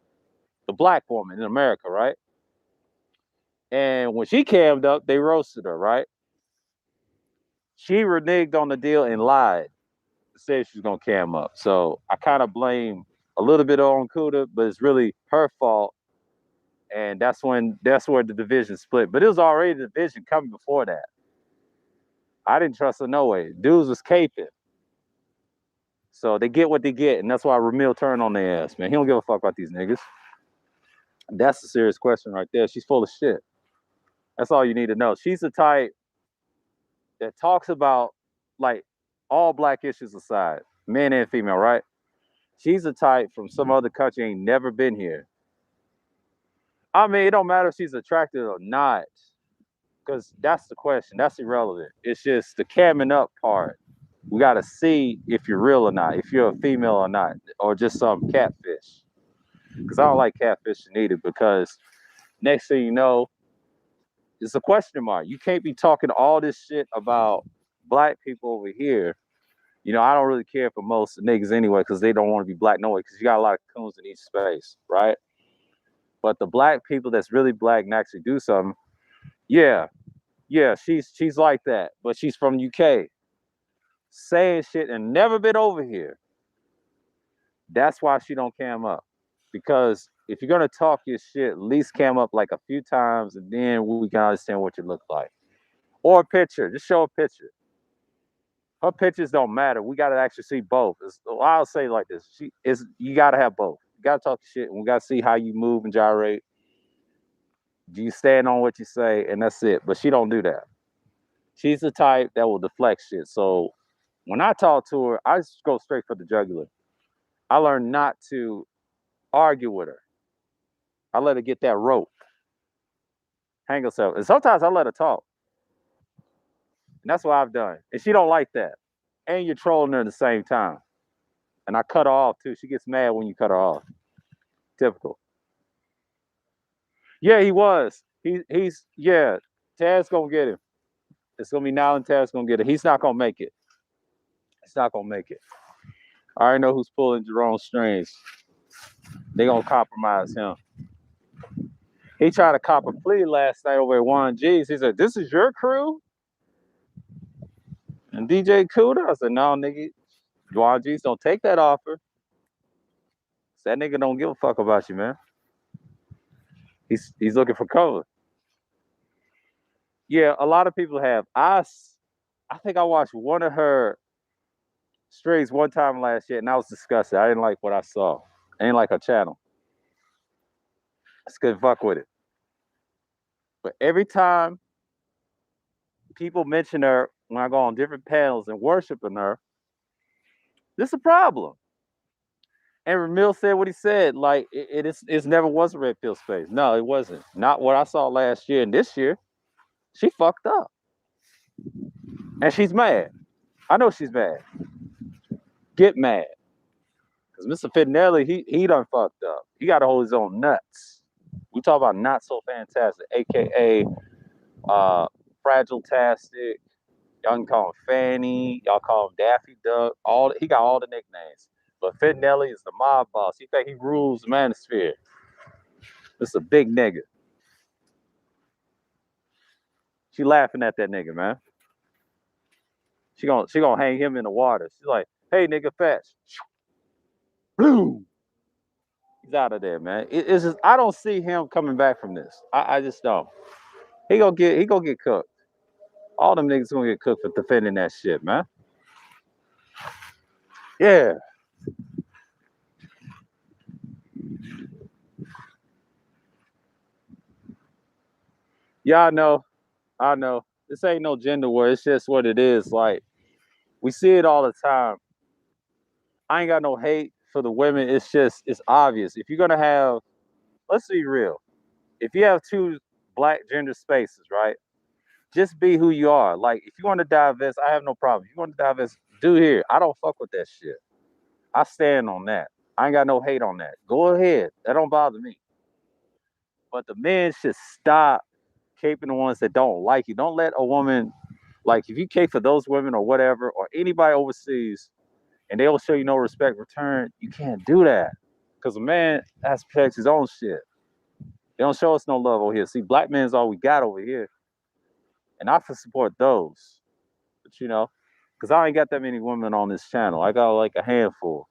the black woman in America, right? And when she cammed up, they roasted her, right? She reneged on the deal and lied. Said she was gonna cam up. So I kind of blame a little bit on Kuda, but it's really her fault. And that's where the division split. But it was already the division coming before that. I didn't trust her no way. Dudes was caping. So they get what they get, and that's why Ramil turned on their ass, man. He don't give a fuck about these niggas. That's a serious question right there. She's full of shit. That's all you need to know. She's the type that talks about like all black issues aside, men and female, right? She's the type from some other country ain't never been here. I mean, it don't matter if she's attractive or not, because that's the question. That's irrelevant. It's just the camming up part. We got to see if you're real or not, if you're a female or not, or just some catfish. Because I don't like catfishing either, because next thing you know, it's a question mark. You can't be talking all this shit about black people over here. You know, I don't really care for most niggas anyway, because they don't want to be black no way, because you got a lot of coons in each space, right? But the black people that's really black and actually do something, yeah, she's like that. But she's from UK, saying shit and never been over here. That's why she don't cam up. Because if you're gonna talk your shit, at least cam up like a few times, and then we can understand what you look like. Or a picture. Just show a picture. Her pictures don't matter. We gotta actually see both. I'll say it like this: you gotta have both. You gotta talk your shit, and we gotta see how you move and gyrate. Do you stand on what you say, and that's it. But she don't do that. She's the type that will deflect shit. So when I talk to her, I just go straight for the jugular. I learned not to argue with her. I let her get that rope, hang herself. And sometimes I let her talk. And that's what I've done. And she don't like that. And you're trolling her at the same time. And I cut her off too. She gets mad when you cut her off. Typical. Yeah, he was. He's yeah. Taz gonna get him. It's gonna be now and Taz gonna get it. He's not gonna make it. He's not gonna make it. I already know who's pulling Jerome's strings. They gonna compromise him. He tried to cop a plea last night over at Juan G's. He said, "This is your crew?" And DJ Cuda, I said, "No, nigga, Juan G's don't take that offer. That nigga don't give a fuck about you, man. He's looking for cover." Yeah, a lot of people have. I think I watched one of her streams one time last year, and I was disgusted. I didn't like what I saw. I didn't like her channel. I just couldn't fuck with it. But every time people mention her when I go on different panels and worshiping her, this is a problem. And Ramil said what he said. Like it's never was a red pill space. No, it wasn't. Not what I saw last year and this year. She fucked up, and she's mad. I know she's mad. Get mad, because Mr. Fitnelli, he done fucked up. He got to hold his own nuts. We talk about not so fantastic, aka fragile tastic. Y'all can call him Fanny. Y'all call him Daffy Duck. He got all the nicknames. But Fitnelli is the mob boss. He think he rules the manosphere. This is a big nigga. She laughing at that nigga, man. She gonna hang him in the water. She's like, hey nigga, fetch. Boom. He's out of there, man. It's just I don't see him coming back from this. I just don't. He gonna get cooked. All them niggas gonna get cooked for defending that shit, man. Yeah. Yeah, I know. I know. This ain't no gender war. It's just what it is. Like we see it all the time. I ain't got no hate for the women. It's just it's obvious. If you're gonna have, let's be real. If you have two black gender spaces, right? Just be who you are. Like if you want to divest, I have no problem. If you want to divest, do here. I don't fuck with that shit. I stand on that. I ain't got no hate on that. Go ahead. That don't bother me. But the men should stop caping the ones that don't like you. Don't let a woman like if you cape for those women or whatever or anybody overseas and they will show you no respect return. You can't do that because a man has to protect his own shit. They don't show us no love over here. See, black men is all we got over here, and I support those. But because I ain't got that many women on this channel. I got like a handful.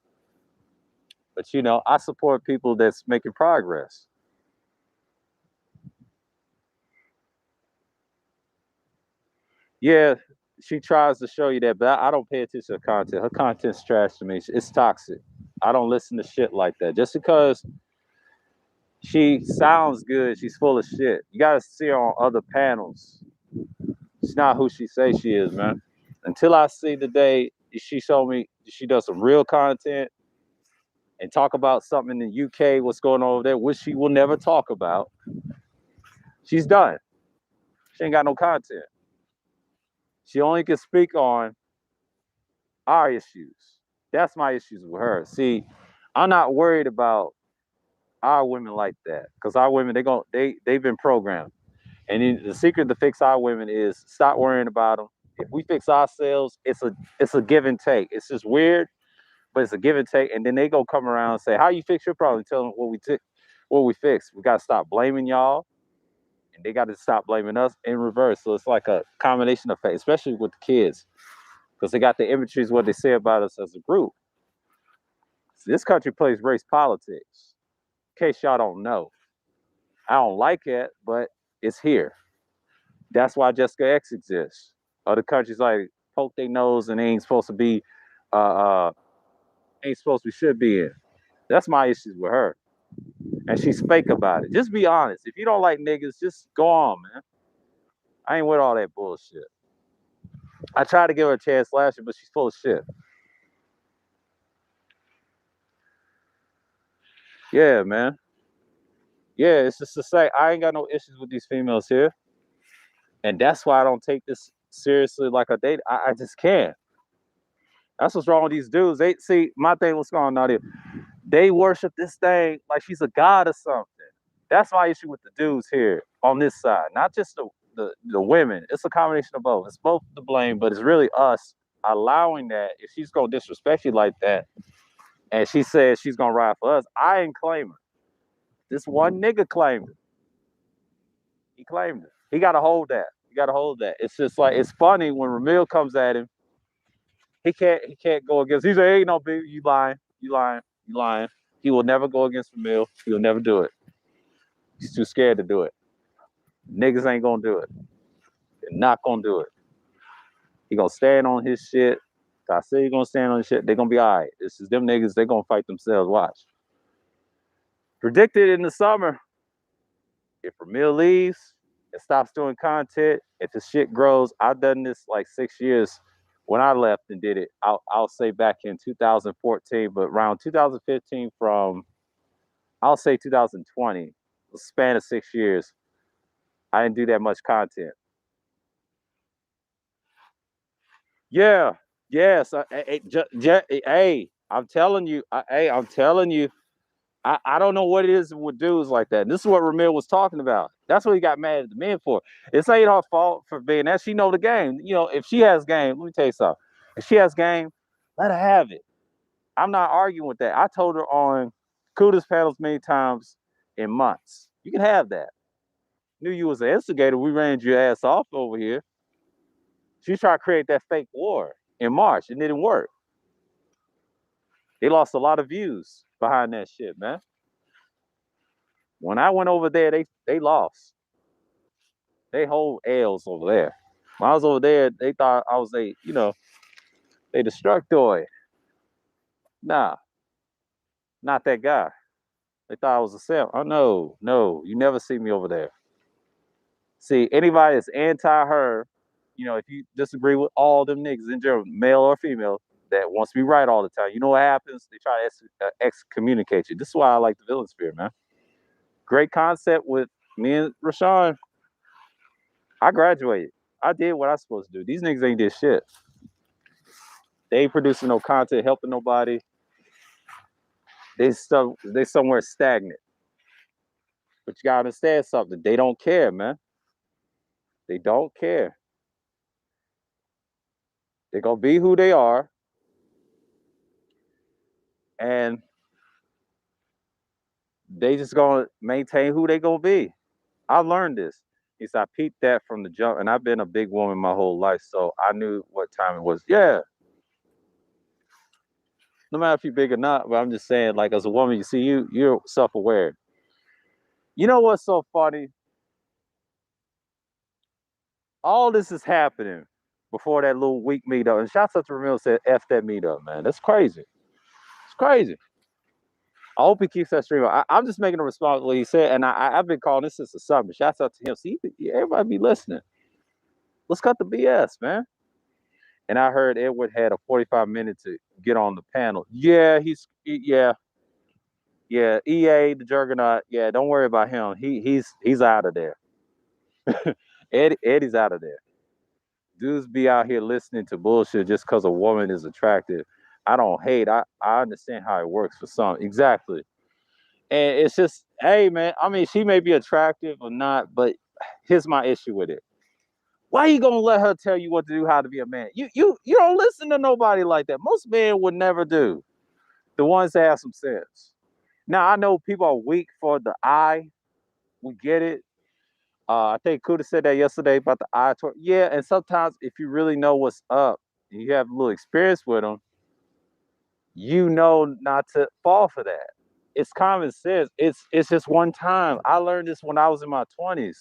But I support people that's making progress. Yeah, she tries to show you that, but I don't pay attention to her content. Her content's trash to me. It's toxic. I don't listen to shit like that. Just because she sounds good, she's full of shit. You gotta see her on other panels. She's not who she says she is, man. Until I see the day she show me she does some real content and talk about something in the UK, what's going on over there, which she will never talk about. She's done. She ain't got no content. She only can speak on our issues. That's my issues with her. See, I'm not worried about our women like that because our women they've been programmed. And the secret to fix our women is stop worrying about them. If we fix ourselves, it's a give and take. It's just weird, but it's a give and take. And then they go come around and say, "How you fix your problem?" Tell them what we fixed. We got to stop blaming y'all, and they got to stop blaming us in reverse. So it's like a combination effect, especially with the kids, because they got the imagery is what they say about us as a group. So this country plays race politics. In case y'all don't know, I don't like it, but it's here. That's why Jessica X exists. Other countries like poke their nose and they ain't supposed to be, ain't supposed to should be in. That's my issues with her, and she's fake about it. Just be honest. If you don't like niggas, just go on, man. I ain't with all that bullshit. I tried to give her a chance last year, but she's full of shit. Yeah, man. Yeah, it's just to say I ain't got no issues with these females here, and that's why I don't take this seriously like a date. I just can't. That's what's wrong with these dudes. They see my thing. What's going on here? They worship this thing like she's a god or something. That's my issue with the dudes here on this side, not just the women. It's a combination of both. It's both to blame, but it's really us allowing that. If she's gonna disrespect you like that, and she says she's gonna ride for us, I ain't claim her. This one nigga claimed it. He claimed it. He got to hold that. He got to hold that. It's just like it's funny when Ramil comes at him. He can't go against. He's like, hey, no, baby, you lying, you lying, you lying. He will never go against Ramil. He will never do it. He's too scared to do it. Niggas ain't gonna do it. They're not gonna do it. He gonna stand on his shit. I say he gonna stand on his shit. They're gonna be all right. This is them niggas. They gonna fight themselves. Watch. Predicted in the summer. If Ramil leaves and stops doing content, if the shit grows, I've done this like 6 years. When I left and did it, I'll say back in 2014, but around 2015 from I'll say 2020, the span of 6 years, I didn't do that much content. Yeah, yes. Hey, I'm telling you, I'm telling you, I don't know what it is with dudes like that. This is what Ramil was talking about. That's what he got mad at the men for. It's ain't her fault for being that. She know the game. You know, if she has game, let me tell you something. If she has game, let her have it. I'm not arguing with that. I told her on Kudos panels many times in months. You can have that. Knew you was an instigator. We ran your ass off over here. She tried to create that fake war in March. It didn't work. They lost a lot of views behind that shit, man. When I went over there, they lost. They hold L's over there. When I was over there, they thought I was they destructoid. Nah, not that guy. They thought I was a simp. Oh no, you never see me over there. See, anybody that's anti her, if you disagree with all them niggas in general, male or female, that wants to be right all the time, you know what happens? They try to excommunicate you. This is why I like the villain spirit, man. Great concept with me and Rashawn. I graduated. I did what I was supposed to do. These niggas ain't did shit. They ain't producing no content, helping nobody. They somewhere stagnant. But you gotta understand something. They don't care, man. They don't care. They're gonna be who they are, and they just gonna maintain who they gonna be. I learned this. Is I peeped that from the jump, and I've been a big woman my whole life, so I knew what time it was. Yeah, no matter if you're big or not, but I'm just saying, like as a woman, you see, you're self-aware. You know what's so funny? All this is happening before that little week meetup. And shouts out to Ramil said, F that meetup, man. That's crazy. It's crazy. I hope he keeps that stream. I'm just making a response to what he said. And I've been calling this since the summer. Shouts out to him. See, everybody be listening. Let's cut the BS, man. And I heard Edward had a 45 minutes to get on the panel. Yeah, yeah. EA, the Juggernaut. Yeah, don't worry about him. He's out of there. Eddie's out of there. Dudes be out here listening to bullshit just because a woman is attractive. I don't hate. I understand how it works for some. Exactly. And it's just, hey man, I mean, she may be attractive or not, but here's my issue with it. Why you gonna let her tell you what to do, how to be a man? You don't listen to nobody like that. Most men would never do. The ones that have some sense. Now I know people are weak for the eye. We get it. I think Kuda said that yesterday about the eye tour. Yeah, and sometimes if you really know what's up, and you have a little experience with them, you know not to fall for that. It's common sense. It's just one time. I learned this when I was in my 20s.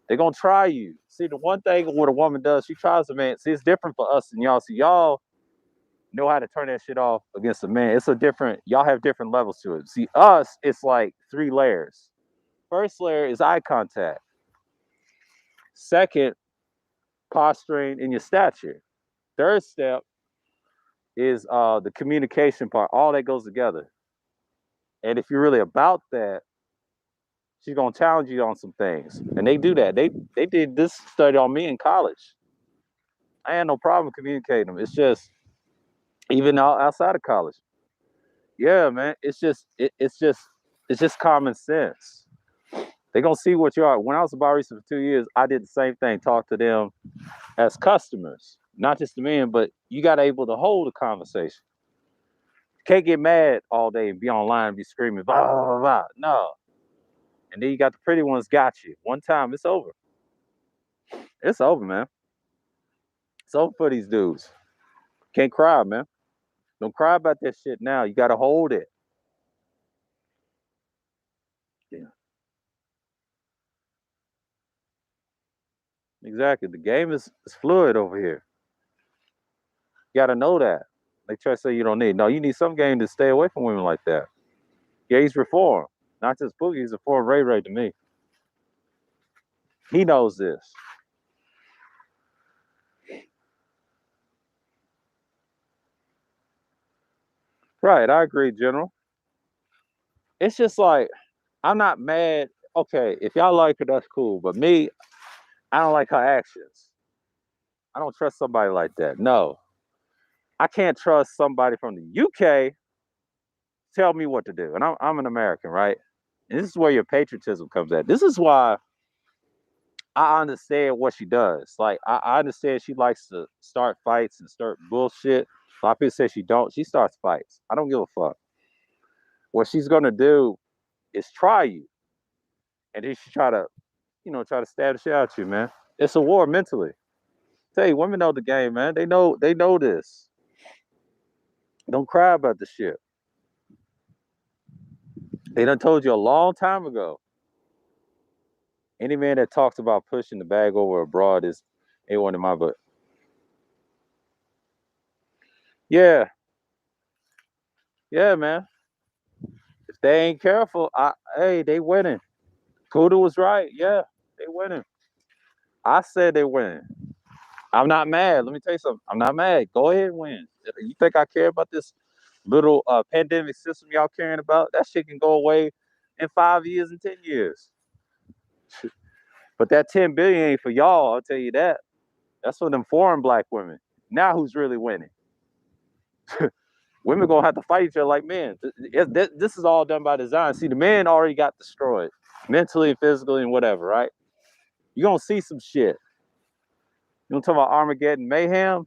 They're gonna try you. See, the one thing what a woman does, she tries a man. See, it's different for us and y'all. See, y'all know how to turn that shit off against a man. It's a different, y'all have different levels to it. See, us, it's like 3 layers. First layer is eye contact. Second, posturing in your stature. Third step is the communication part. All that goes together. And if you're really about that, she's gonna challenge you on some things. And they do that. They did this study on me in college. I had no problem communicating them. It's just even outside of college. Yeah, man. It's just common sense. They're gonna see what you are. When I was a barista for 2 years, I did the same thing. Talk to them as customers, not just the men, but you got to able to hold a conversation. Can't get mad all day and be online and be screaming, blah, blah, blah, blah. No. And then you got the pretty ones got you. One time, it's over. It's over, man. It's over for these dudes. Can't cry, man. Don't cry about that shit now. You got to hold it. Yeah. Exactly. The game is fluid over here. You got to know that. They try to say you don't need. No, you need some game to stay away from women like that. Yeah, he's reformed. Not just Boogie, he's reformed Ray Ray to me. He knows this. Right, I agree, General. It's just like I'm not mad. Okay, if y'all like her, that's cool. But me, I don't like her actions. I don't trust somebody like that. No, I can't trust somebody from the UK tell me what to do. And I'm an American, right? And this is where your patriotism comes at. This is why I understand what she does. Like I understand she likes to start fights and start bullshit. A lot of people say she don't. She starts fights. I don't give a fuck. What she's gonna do is try you, and then she try to, try to stab the shit out you, man. It's a war mentally. Tell you, women know the game, man. They know this. Don't cry about the shit. They done told you a long time ago. Any man that talks about pushing the bag over abroad is A1 in my book. Yeah, yeah, man. If they ain't careful, hey, they winning. Kuda was right. Yeah, they winning. I said they winning. I'm not mad. Let me tell you something. I'm not mad. Go ahead and win. You think I care about this little pandemic system y'all caring about? That shit can go away in 5 years and 10 years. But that 10 billion ain't for y'all. I'll tell you that. That's for them foreign black women. Now who's really winning? Women gonna have to fight each other like men. This is all done by design. See, the men already got destroyed mentally, physically, and whatever. Right? You gonna see some shit. You gonna talk about Armageddon mayhem?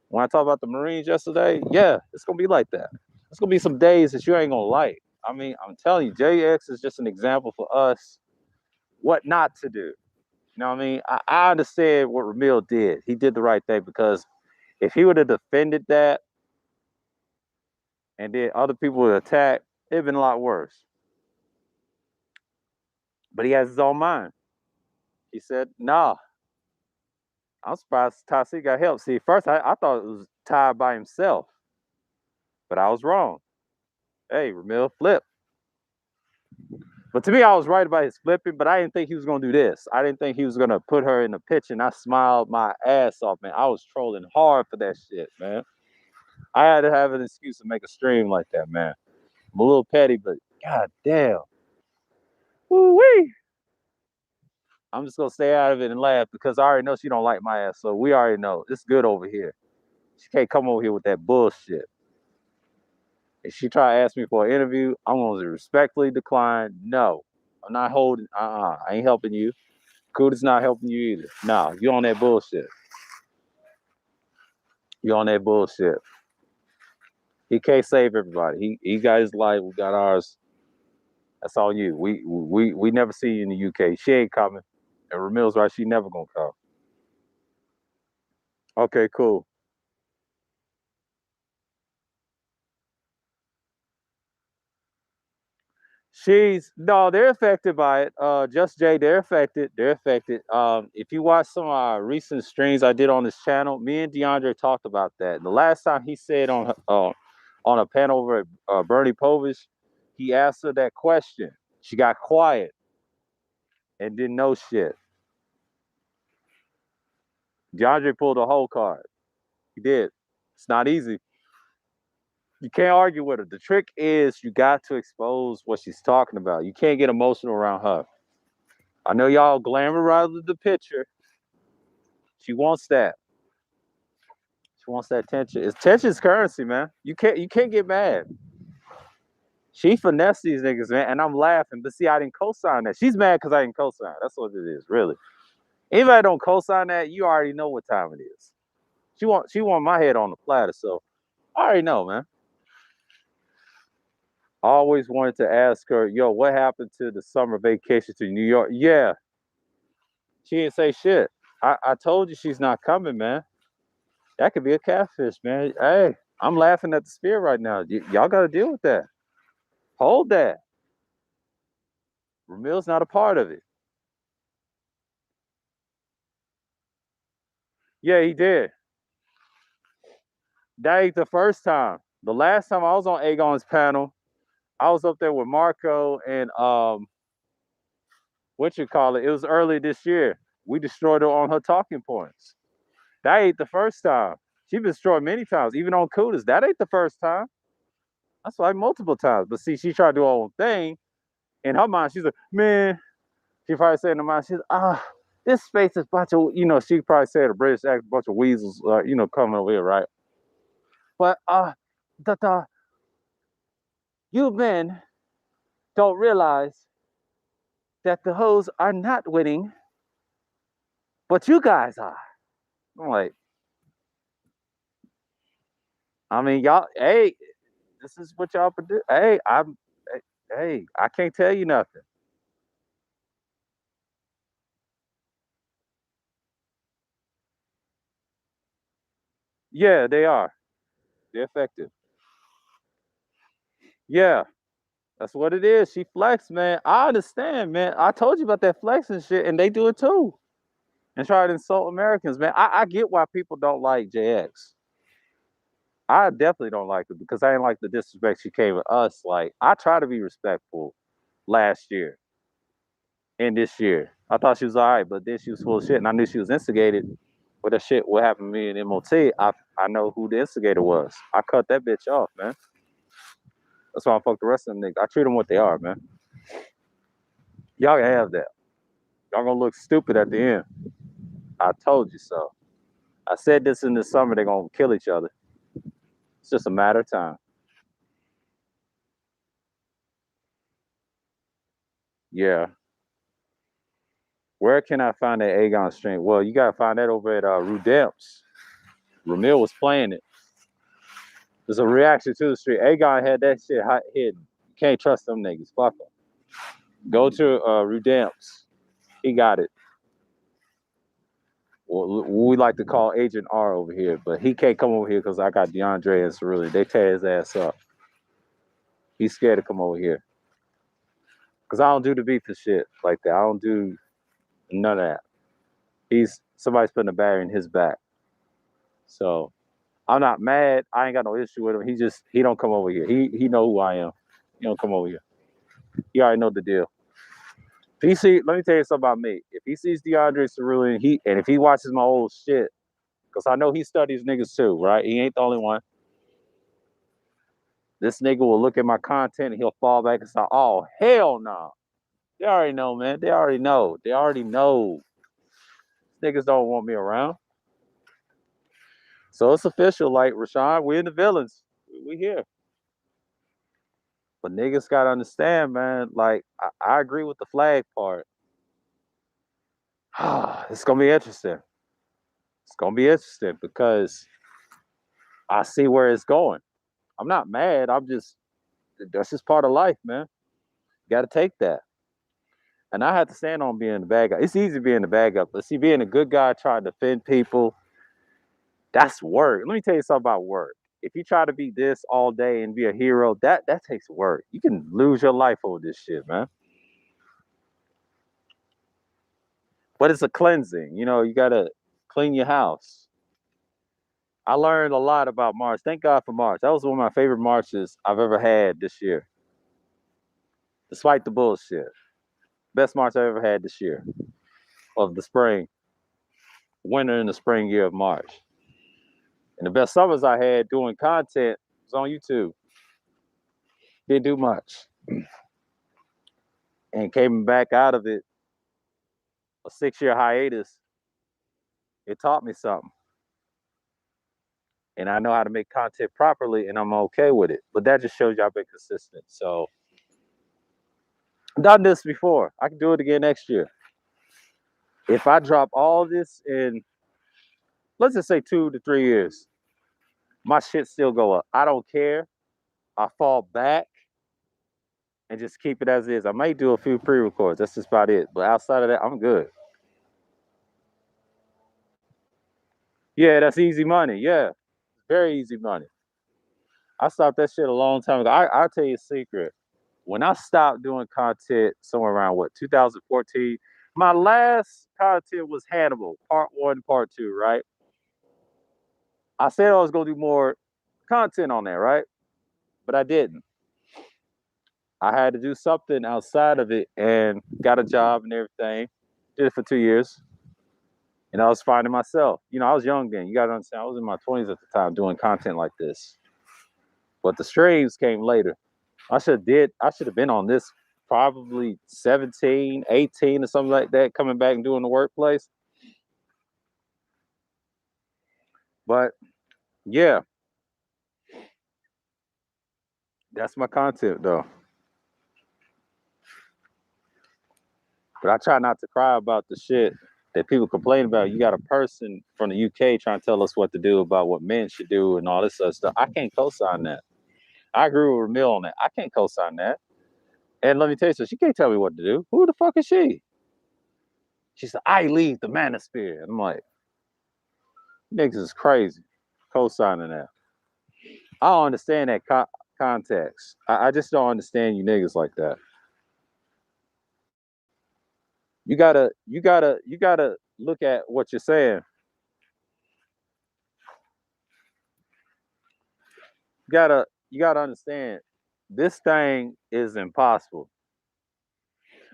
When I talked about the Marines yesterday, yeah, it's gonna be like that. It's gonna be some days that you ain't gonna like. I mean, I'm telling you, JX is just an example for us what not to do. You know what I mean? I understand what Ramil did. He did the right thing because if he would have defended that and then other people would attack, it'd been a lot worse. But he has his own mind. He said, nah, I'm surprised Tasi got help. See, first I thought it was tied by himself, but I was wrong. Hey, Ramil, flip. But to me, I was right about his flipping, but I didn't think he was gonna do this. I didn't think he was gonna put her in the pitch, and I smiled my ass off, man. I was trolling hard for that shit, man. I had to have an excuse to make a stream like that, man. I'm a little petty, but god damn. Woo wee. I'm just gonna stay out of it and laugh because I already know she don't like my ass, so we already know it's good over here. She can't come over here with that bullshit. If she try to ask me for an interview, I'm gonna respectfully decline. No, I'm not holding. I ain't helping you. Kuda's not helping you either. No, you on that bullshit. You on that bullshit. He can't save everybody. He got his life. We got ours. That's on you. We never see you in the UK. She ain't coming. And Ramil's right. She never gonna come. Okay, cool. She's no, they're affected by it. Just Jay, they're affected. They're affected. If you watch some of our recent streams I did on this channel, me and DeAndre talked about that. The last time he said on a panel over at Bernie Povich, he asked her that question. She got quiet and didn't know shit. DeAndre pulled a whole card. He did. It's not easy. You can't argue with her. The trick is you got to expose what she's talking about. You can't get emotional around her. I know y'all glamorize the picture. She wants that. She wants that tension. It's tension's currency, man. You can't get mad. She finessed these niggas, man, and I'm laughing. But see, I didn't co-sign that. She's mad because I didn't co-sign. That's what it is, really. Anybody don't co-sign that, you already know what time it is. She want my head on the platter, so I already know, man. I always wanted to ask her, yo, what happened to the summer vacation to New York? Yeah, she didn't say shit. I told you she's not coming, man. That could be a catfish, man. Hey, I'm laughing at the spear right now. Y'all got to deal with that. Hold that. Ramil's not a part of it. Yeah, he did. That ain't the first time. The last time I was on Aegon's panel, I was up there with Marco and what you call it? It was early this year. We destroyed her on her talking points. That ain't the first time. She been destroyed many times, even on Kudas. That ain't the first time. That's like multiple times. But see, she tried to do her own thing. In her mind, she's like, man, she probably said in her mind, she's this space is a bunch of, she probably said a British accent, a bunch of weasels, coming over here, right? But the you men don't realize that the hoes are not winning, but you guys are. I'm like, I mean, y'all, hey, this is what y'all produce. Hey, I can't tell you nothing. Yeah, they are. They're effective. Yeah, that's what it is. She flex, man. I understand, man. I told you about that flexing shit, and they do it too. And try to insult Americans, man. I get why people don't like JX. I definitely don't like it because I didn't like the disrespect she came with us. Like, I try to be respectful last year and this year. I thought she was all right, but then she was full of shit, and I knew she was instigated. But that shit, what happened to me in MOT, I know who the instigator was. I cut that bitch off, man. That's why I fuck the rest of them niggas. I treat them what they are, man. Y'all can have that. Y'all gonna look stupid at the end. I told you so. I said this in the summer, they're gonna kill each other. It's just a matter of time. Yeah. Where can I find that Aegon stream? Well, you gotta find that over at Rudemps. Ramil was playing it. There's a reaction to the stream. Aegon had that shit hidden. You can't trust them niggas. Fuck them. Go to Rudemps. He got it. Well, we like to call Agent R over here, but he can't come over here because I got DeAndre and Cerulean. They tear his ass up. He's scared to come over here because I don't do the beef and shit like that. I don't do none of that. He's somebody's putting a barrier in his back. So I'm not mad. I ain't got no issue with him. He don't come over here. He know who I am. He don't come over here. He already know the deal. If he see, let me tell you something about me. If he sees DeAndre Cerulean, and if he watches my old shit, because I know he studies niggas too, right? He ain't the only one. This nigga will look at my content and he'll fall back and say, "Oh hell no!" They already know, man. They already know. They already know. Niggas don't want me around. So it's official. Like Rashawn, we in the villains. We here. But niggas gotta understand, man. Like I agree with the flag part. It's gonna be interesting. It's gonna be interesting because I see where it's going. I'm not mad. I'm just that's just part of life, man. You gotta take that. And I have to stand on being the bad guy. It's easy being the bad guy, but see, being a good guy trying to defend people, that's work. Let me tell you something about work. If you try to be this all day and be a hero, that takes work. You can lose your life over this shit, man. But it's a cleansing. You gotta clean your house. I learned a lot about March. Thank God for March. That was one of my favorite marches I've ever had this year. Despite the bullshit. Best march I've ever had this year of the spring, winter and the spring year of March. And the best summers I had doing content was on YouTube. Didn't do much. And came back out of it, a 6-year hiatus, it taught me something. And I know how to make content properly and I'm okay with it. But that just shows you I've been consistent. So I've done this before. I can do it again next year. If I drop all this in, let's just say 2 to 3 years, my shit still go up. I don't care. I fall back and just keep it as is. I might do a few pre-records. That's just about it. But outside of that, I'm good. Yeah, that's easy money. Yeah, very easy money. I stopped that shit a long time ago. I'll tell you a secret. When I stopped doing content somewhere around 2014, my last content was Hannibal, part one, part two, right? I said I was gonna do more content on there, right? But I didn't. I had to do something outside of it and got a job and everything. Did it for 2 years. And I was finding myself. I was young then. You gotta understand, I was in my 20s at the time doing content like this. But the streams came later. I should have been on this probably 17, 18 or something like that, coming back and doing the workplace. But yeah, that's my content though. But I try not to cry about the shit that people complain about. You got a person from the UK trying to tell us what to do about what men should do and all this other stuff. I can't co-sign that. I agree with Ramil on that. I can't co-sign that. And let me tell you something, she can't tell me what to do. Who the fuck is she? She said, I leave the manosphere. And I'm like, niggas is crazy. Co-signing that. I don't understand that context. I just don't understand you niggas like that. You gotta look at what you're saying. You gotta understand this thing is impossible.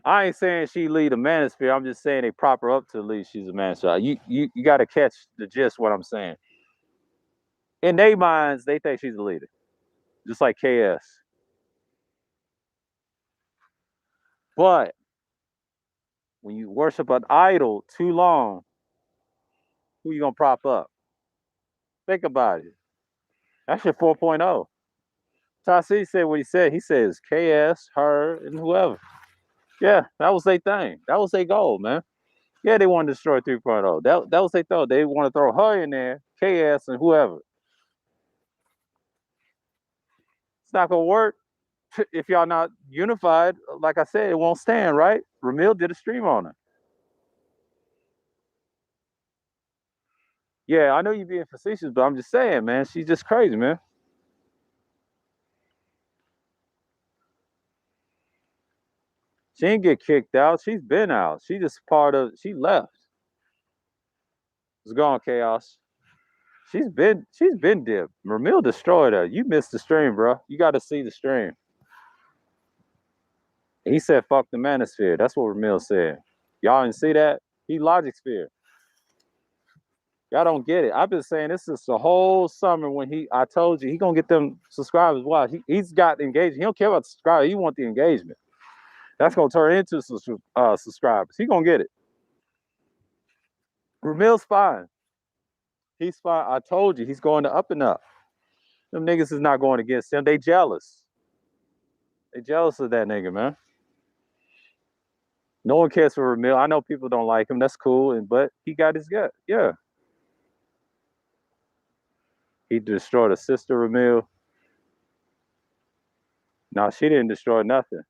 I ain't saying she lead a manosphere. I'm just saying they prop her up to lead. She's a manosphere. You got to catch the gist what I'm saying. In their minds, they think she's a leader, just like KS. But when you worship an idol too long, who you gonna prop up? Think about it. That's your 4.0. Tasi said what he said. He says KS, her, and whoever. Yeah, that was their thing. That was their goal, man. Yeah, they want to destroy 3.0. That was their thought. They want to throw her in there, KS, and whoever. It's not gonna work if y'all not unified. Like I said, it won't stand, right? Ramil did a stream on her. Yeah, I know you're being facetious, but I'm just saying, man, she's just crazy, man. She didn't get kicked out. She's been out. She just part of. She left. It's gone, chaos. She's been dipped. Ramil destroyed her. You missed the stream, bro. You got to see the stream. He said, "Fuck the manosphere." That's what Ramil said. Y'all didn't see that? He logic sphere. Y'all don't get it. I've been saying this is the whole summer when I told you he gonna get them subscribers. Why? He's got engagement. He don't care about the subscribers. He want the engagement. That's gonna turn into subscribers. He gonna get it. Ramil's fine. He's fine. I told you he's going to up and up. Them niggas is not going against him. They jealous. They jealous of that nigga, man. No one cares for Ramil. I know people don't like him. That's cool, but he got his gut. Yeah. He destroyed a sister, Ramil. No, she didn't destroy nothing.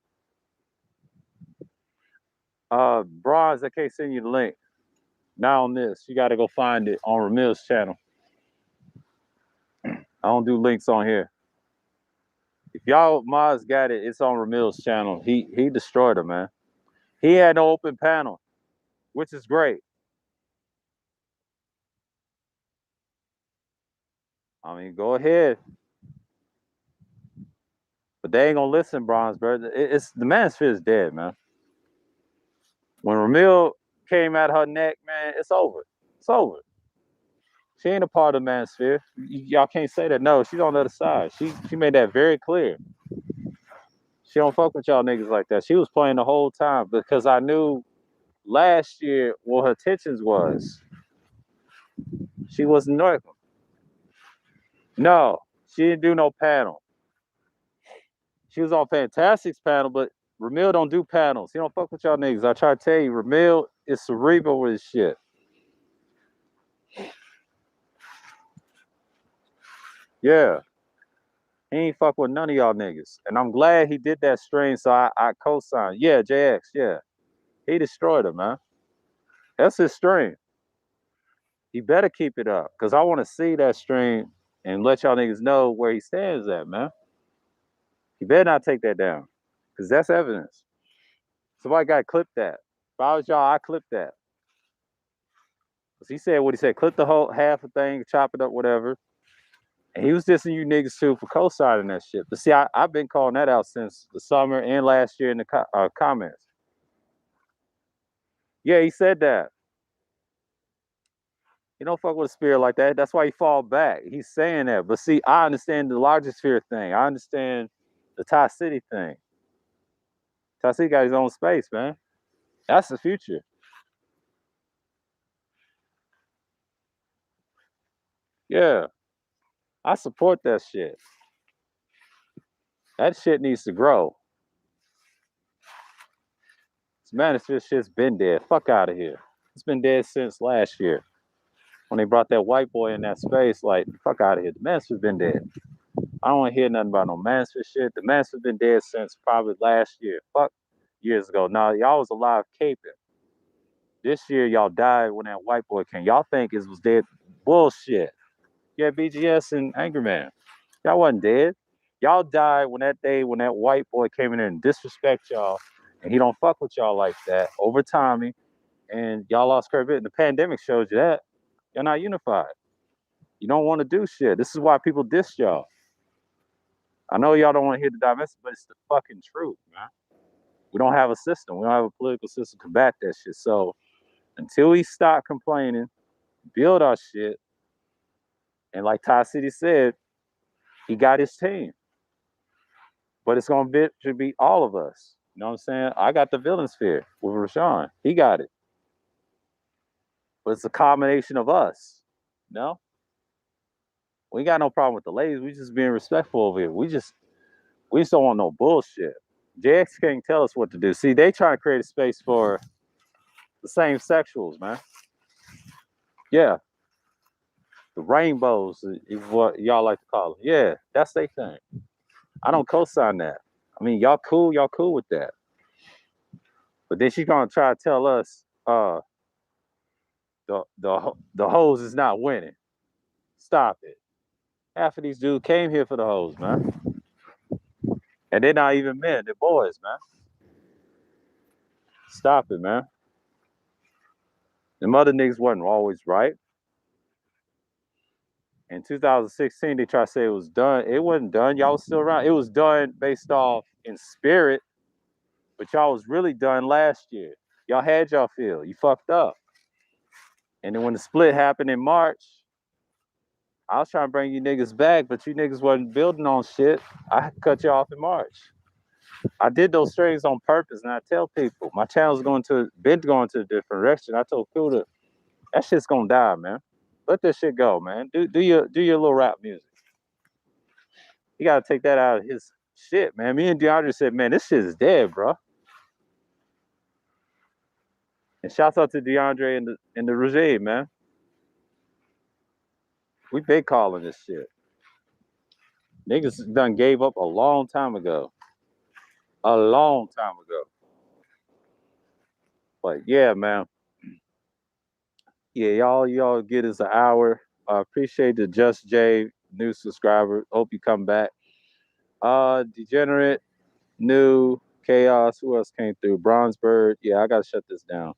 Bronze, I can't send you the link. Not on this. You got to go find it on Ramil's channel. I don't do links on here. If y'all mods got it, it's on Ramil's channel. He destroyed her, man. He had no open panel, which is great. I mean, go ahead. But they ain't gonna listen, Bronze, bro. It's the manosphere is dead, man. When Ramil came at her neck, man, it's over. It's over. She ain't a part of the manosphere. Y'all can't say that. No, she's on the other side. She made that very clear. She don't fuck with y'all niggas like that. She was playing the whole time because I knew last year what her intentions was. She wasn't normal. No, she didn't do no panel. She was on Fantastic's panel, but Ramil don't do panels. He don't fuck with y'all niggas. I try to tell you, Ramil is cerebral with his shit. Yeah. He ain't fuck with none of y'all niggas. And I'm glad he did that stream, so I co-signed. Yeah, JX, yeah. He destroyed him, man. That's his stream. He better keep it up, because I want to see that stream and let y'all niggas know where he stands at, man. He better not take that down, because that's evidence. Somebody got to clip that. If I was y'all, I clip that. 'Cause he said what he said, clip the whole half a thing, chop it up, whatever. And he was dissing you niggas too for co-signing that shit. But see, I've been calling that out since the summer and last year in the comments. Yeah, he said that. He don't fuck with a spirit like that. That's why he fall back. He's saying that. But see, I understand the larger sphere thing. I understand the Tie City thing. Tie City got his own space, man. That's the future. Yeah, I support that shit. That shit needs to grow. This Manosphere shit's been dead. Fuck out of here. It's been dead since last year when they brought that white boy in that space. Like, fuck out of here. The Manosphere's been dead. I don't want to hear nothing about no Manosphere shit. The Manosphere's been dead since probably last year. Fuck years ago. Now y'all was alive caping. This year y'all died when that white boy came. Y'all think it was dead. Bullshit. Yeah, BGS and Anchorman. Y'all wasn't dead. Y'all died when that white boy came in there and disrespect y'all, and he don't fuck with y'all like that over timing, and y'all lost credibility. The pandemic showed you that. You're not unified. You don't want to do shit. This is why people diss y'all. I know y'all don't want to hear the divestment, but it's the fucking truth, man. We don't have a system. We don't have a political system to combat that shit. So until we stop complaining, build our shit, and like Ty City said, he got his team. But it's gonna should be all of us. You know what I'm saying? I got the villain sphere with Rashawn. He got it. But it's a combination of us. No? We ain't got no problem with the ladies. We just being respectful over here. We just don't want no bullshit. JX can't tell us what to do. See, they try to create a space for the same sexuals, man. Yeah. The rainbows is what y'all like to call them. Yeah, that's their thing. I don't co-sign that. I mean, y'all cool with that. But then she's gonna try to tell us, the hoes is not winning. Stop it. Half of these dudes came here for the hoes, man. And they're not even men, they're boys, man. Stop it, man. The mother niggas wasn't always right. In 2016, they tried to say it was done. It wasn't done. Y'all was still around. It was done based off in spirit, but y'all was really done last year. Y'all had y'all feel. You fucked up. And then when the split happened in March, I was trying to bring you niggas back, but you niggas wasn't building on shit. I cut you off in March. I did those streams on purpose, and I tell people my channel's going to a different direction. I told Kuda, that shit's gonna die, man. Let that shit go, man. Do your little rap music. You gotta take that out of his shit, man. Me and DeAndre said, man, this shit is dead, bro. And shouts out to DeAndre and the regime, man. We been calling this shit. Niggas done gave up a long time ago. A long time ago. But yeah, man. Yeah, y'all get us an hour. Appreciate the Just J new subscriber. Hope you come back. Degenerate, new, Chaos. Who else came through? Bronzebird. Yeah, I gotta shut this down.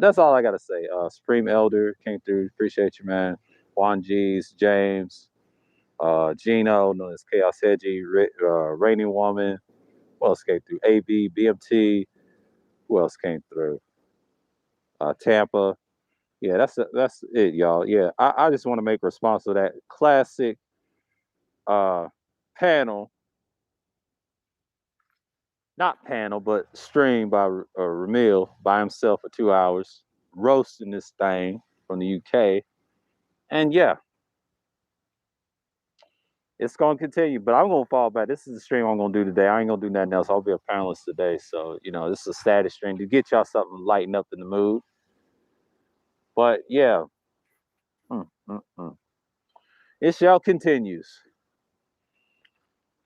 That's all I gotta say. Supreme Elder came through. Appreciate you, man. Juan G's, James, Gino, known as Chaos Hedgie, Rainy Woman. Who else came through? AB, BMT. Who else came through? Tampa. Yeah, that's it, y'all. Yeah, I just want to make a response to that classic panel, not panel, but stream by Ramil by himself for 2 hours, roasting this thing from the UK. And yeah, it's going to continue, but I'm going to fall back. This is the stream I'm going to do today. I ain't going to do nothing else. I'll be a panelist today. So, this is a status stream to get y'all something lighten up in the mood. But yeah, it shall continues.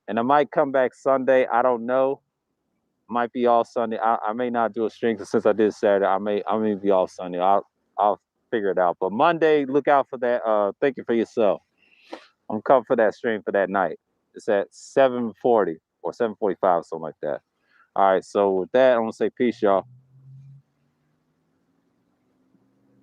And I might come back Sunday. I don't know. Might be all Sunday. I may not do a stream because since I did Saturday, I may be all Sunday. I'll figure it out. But Monday, look out for that. Think it for yourself. I'm coming for that stream for that night. It's at 7:40 or 7:45, something like that. All right. So with that, I'm gonna say peace, y'all.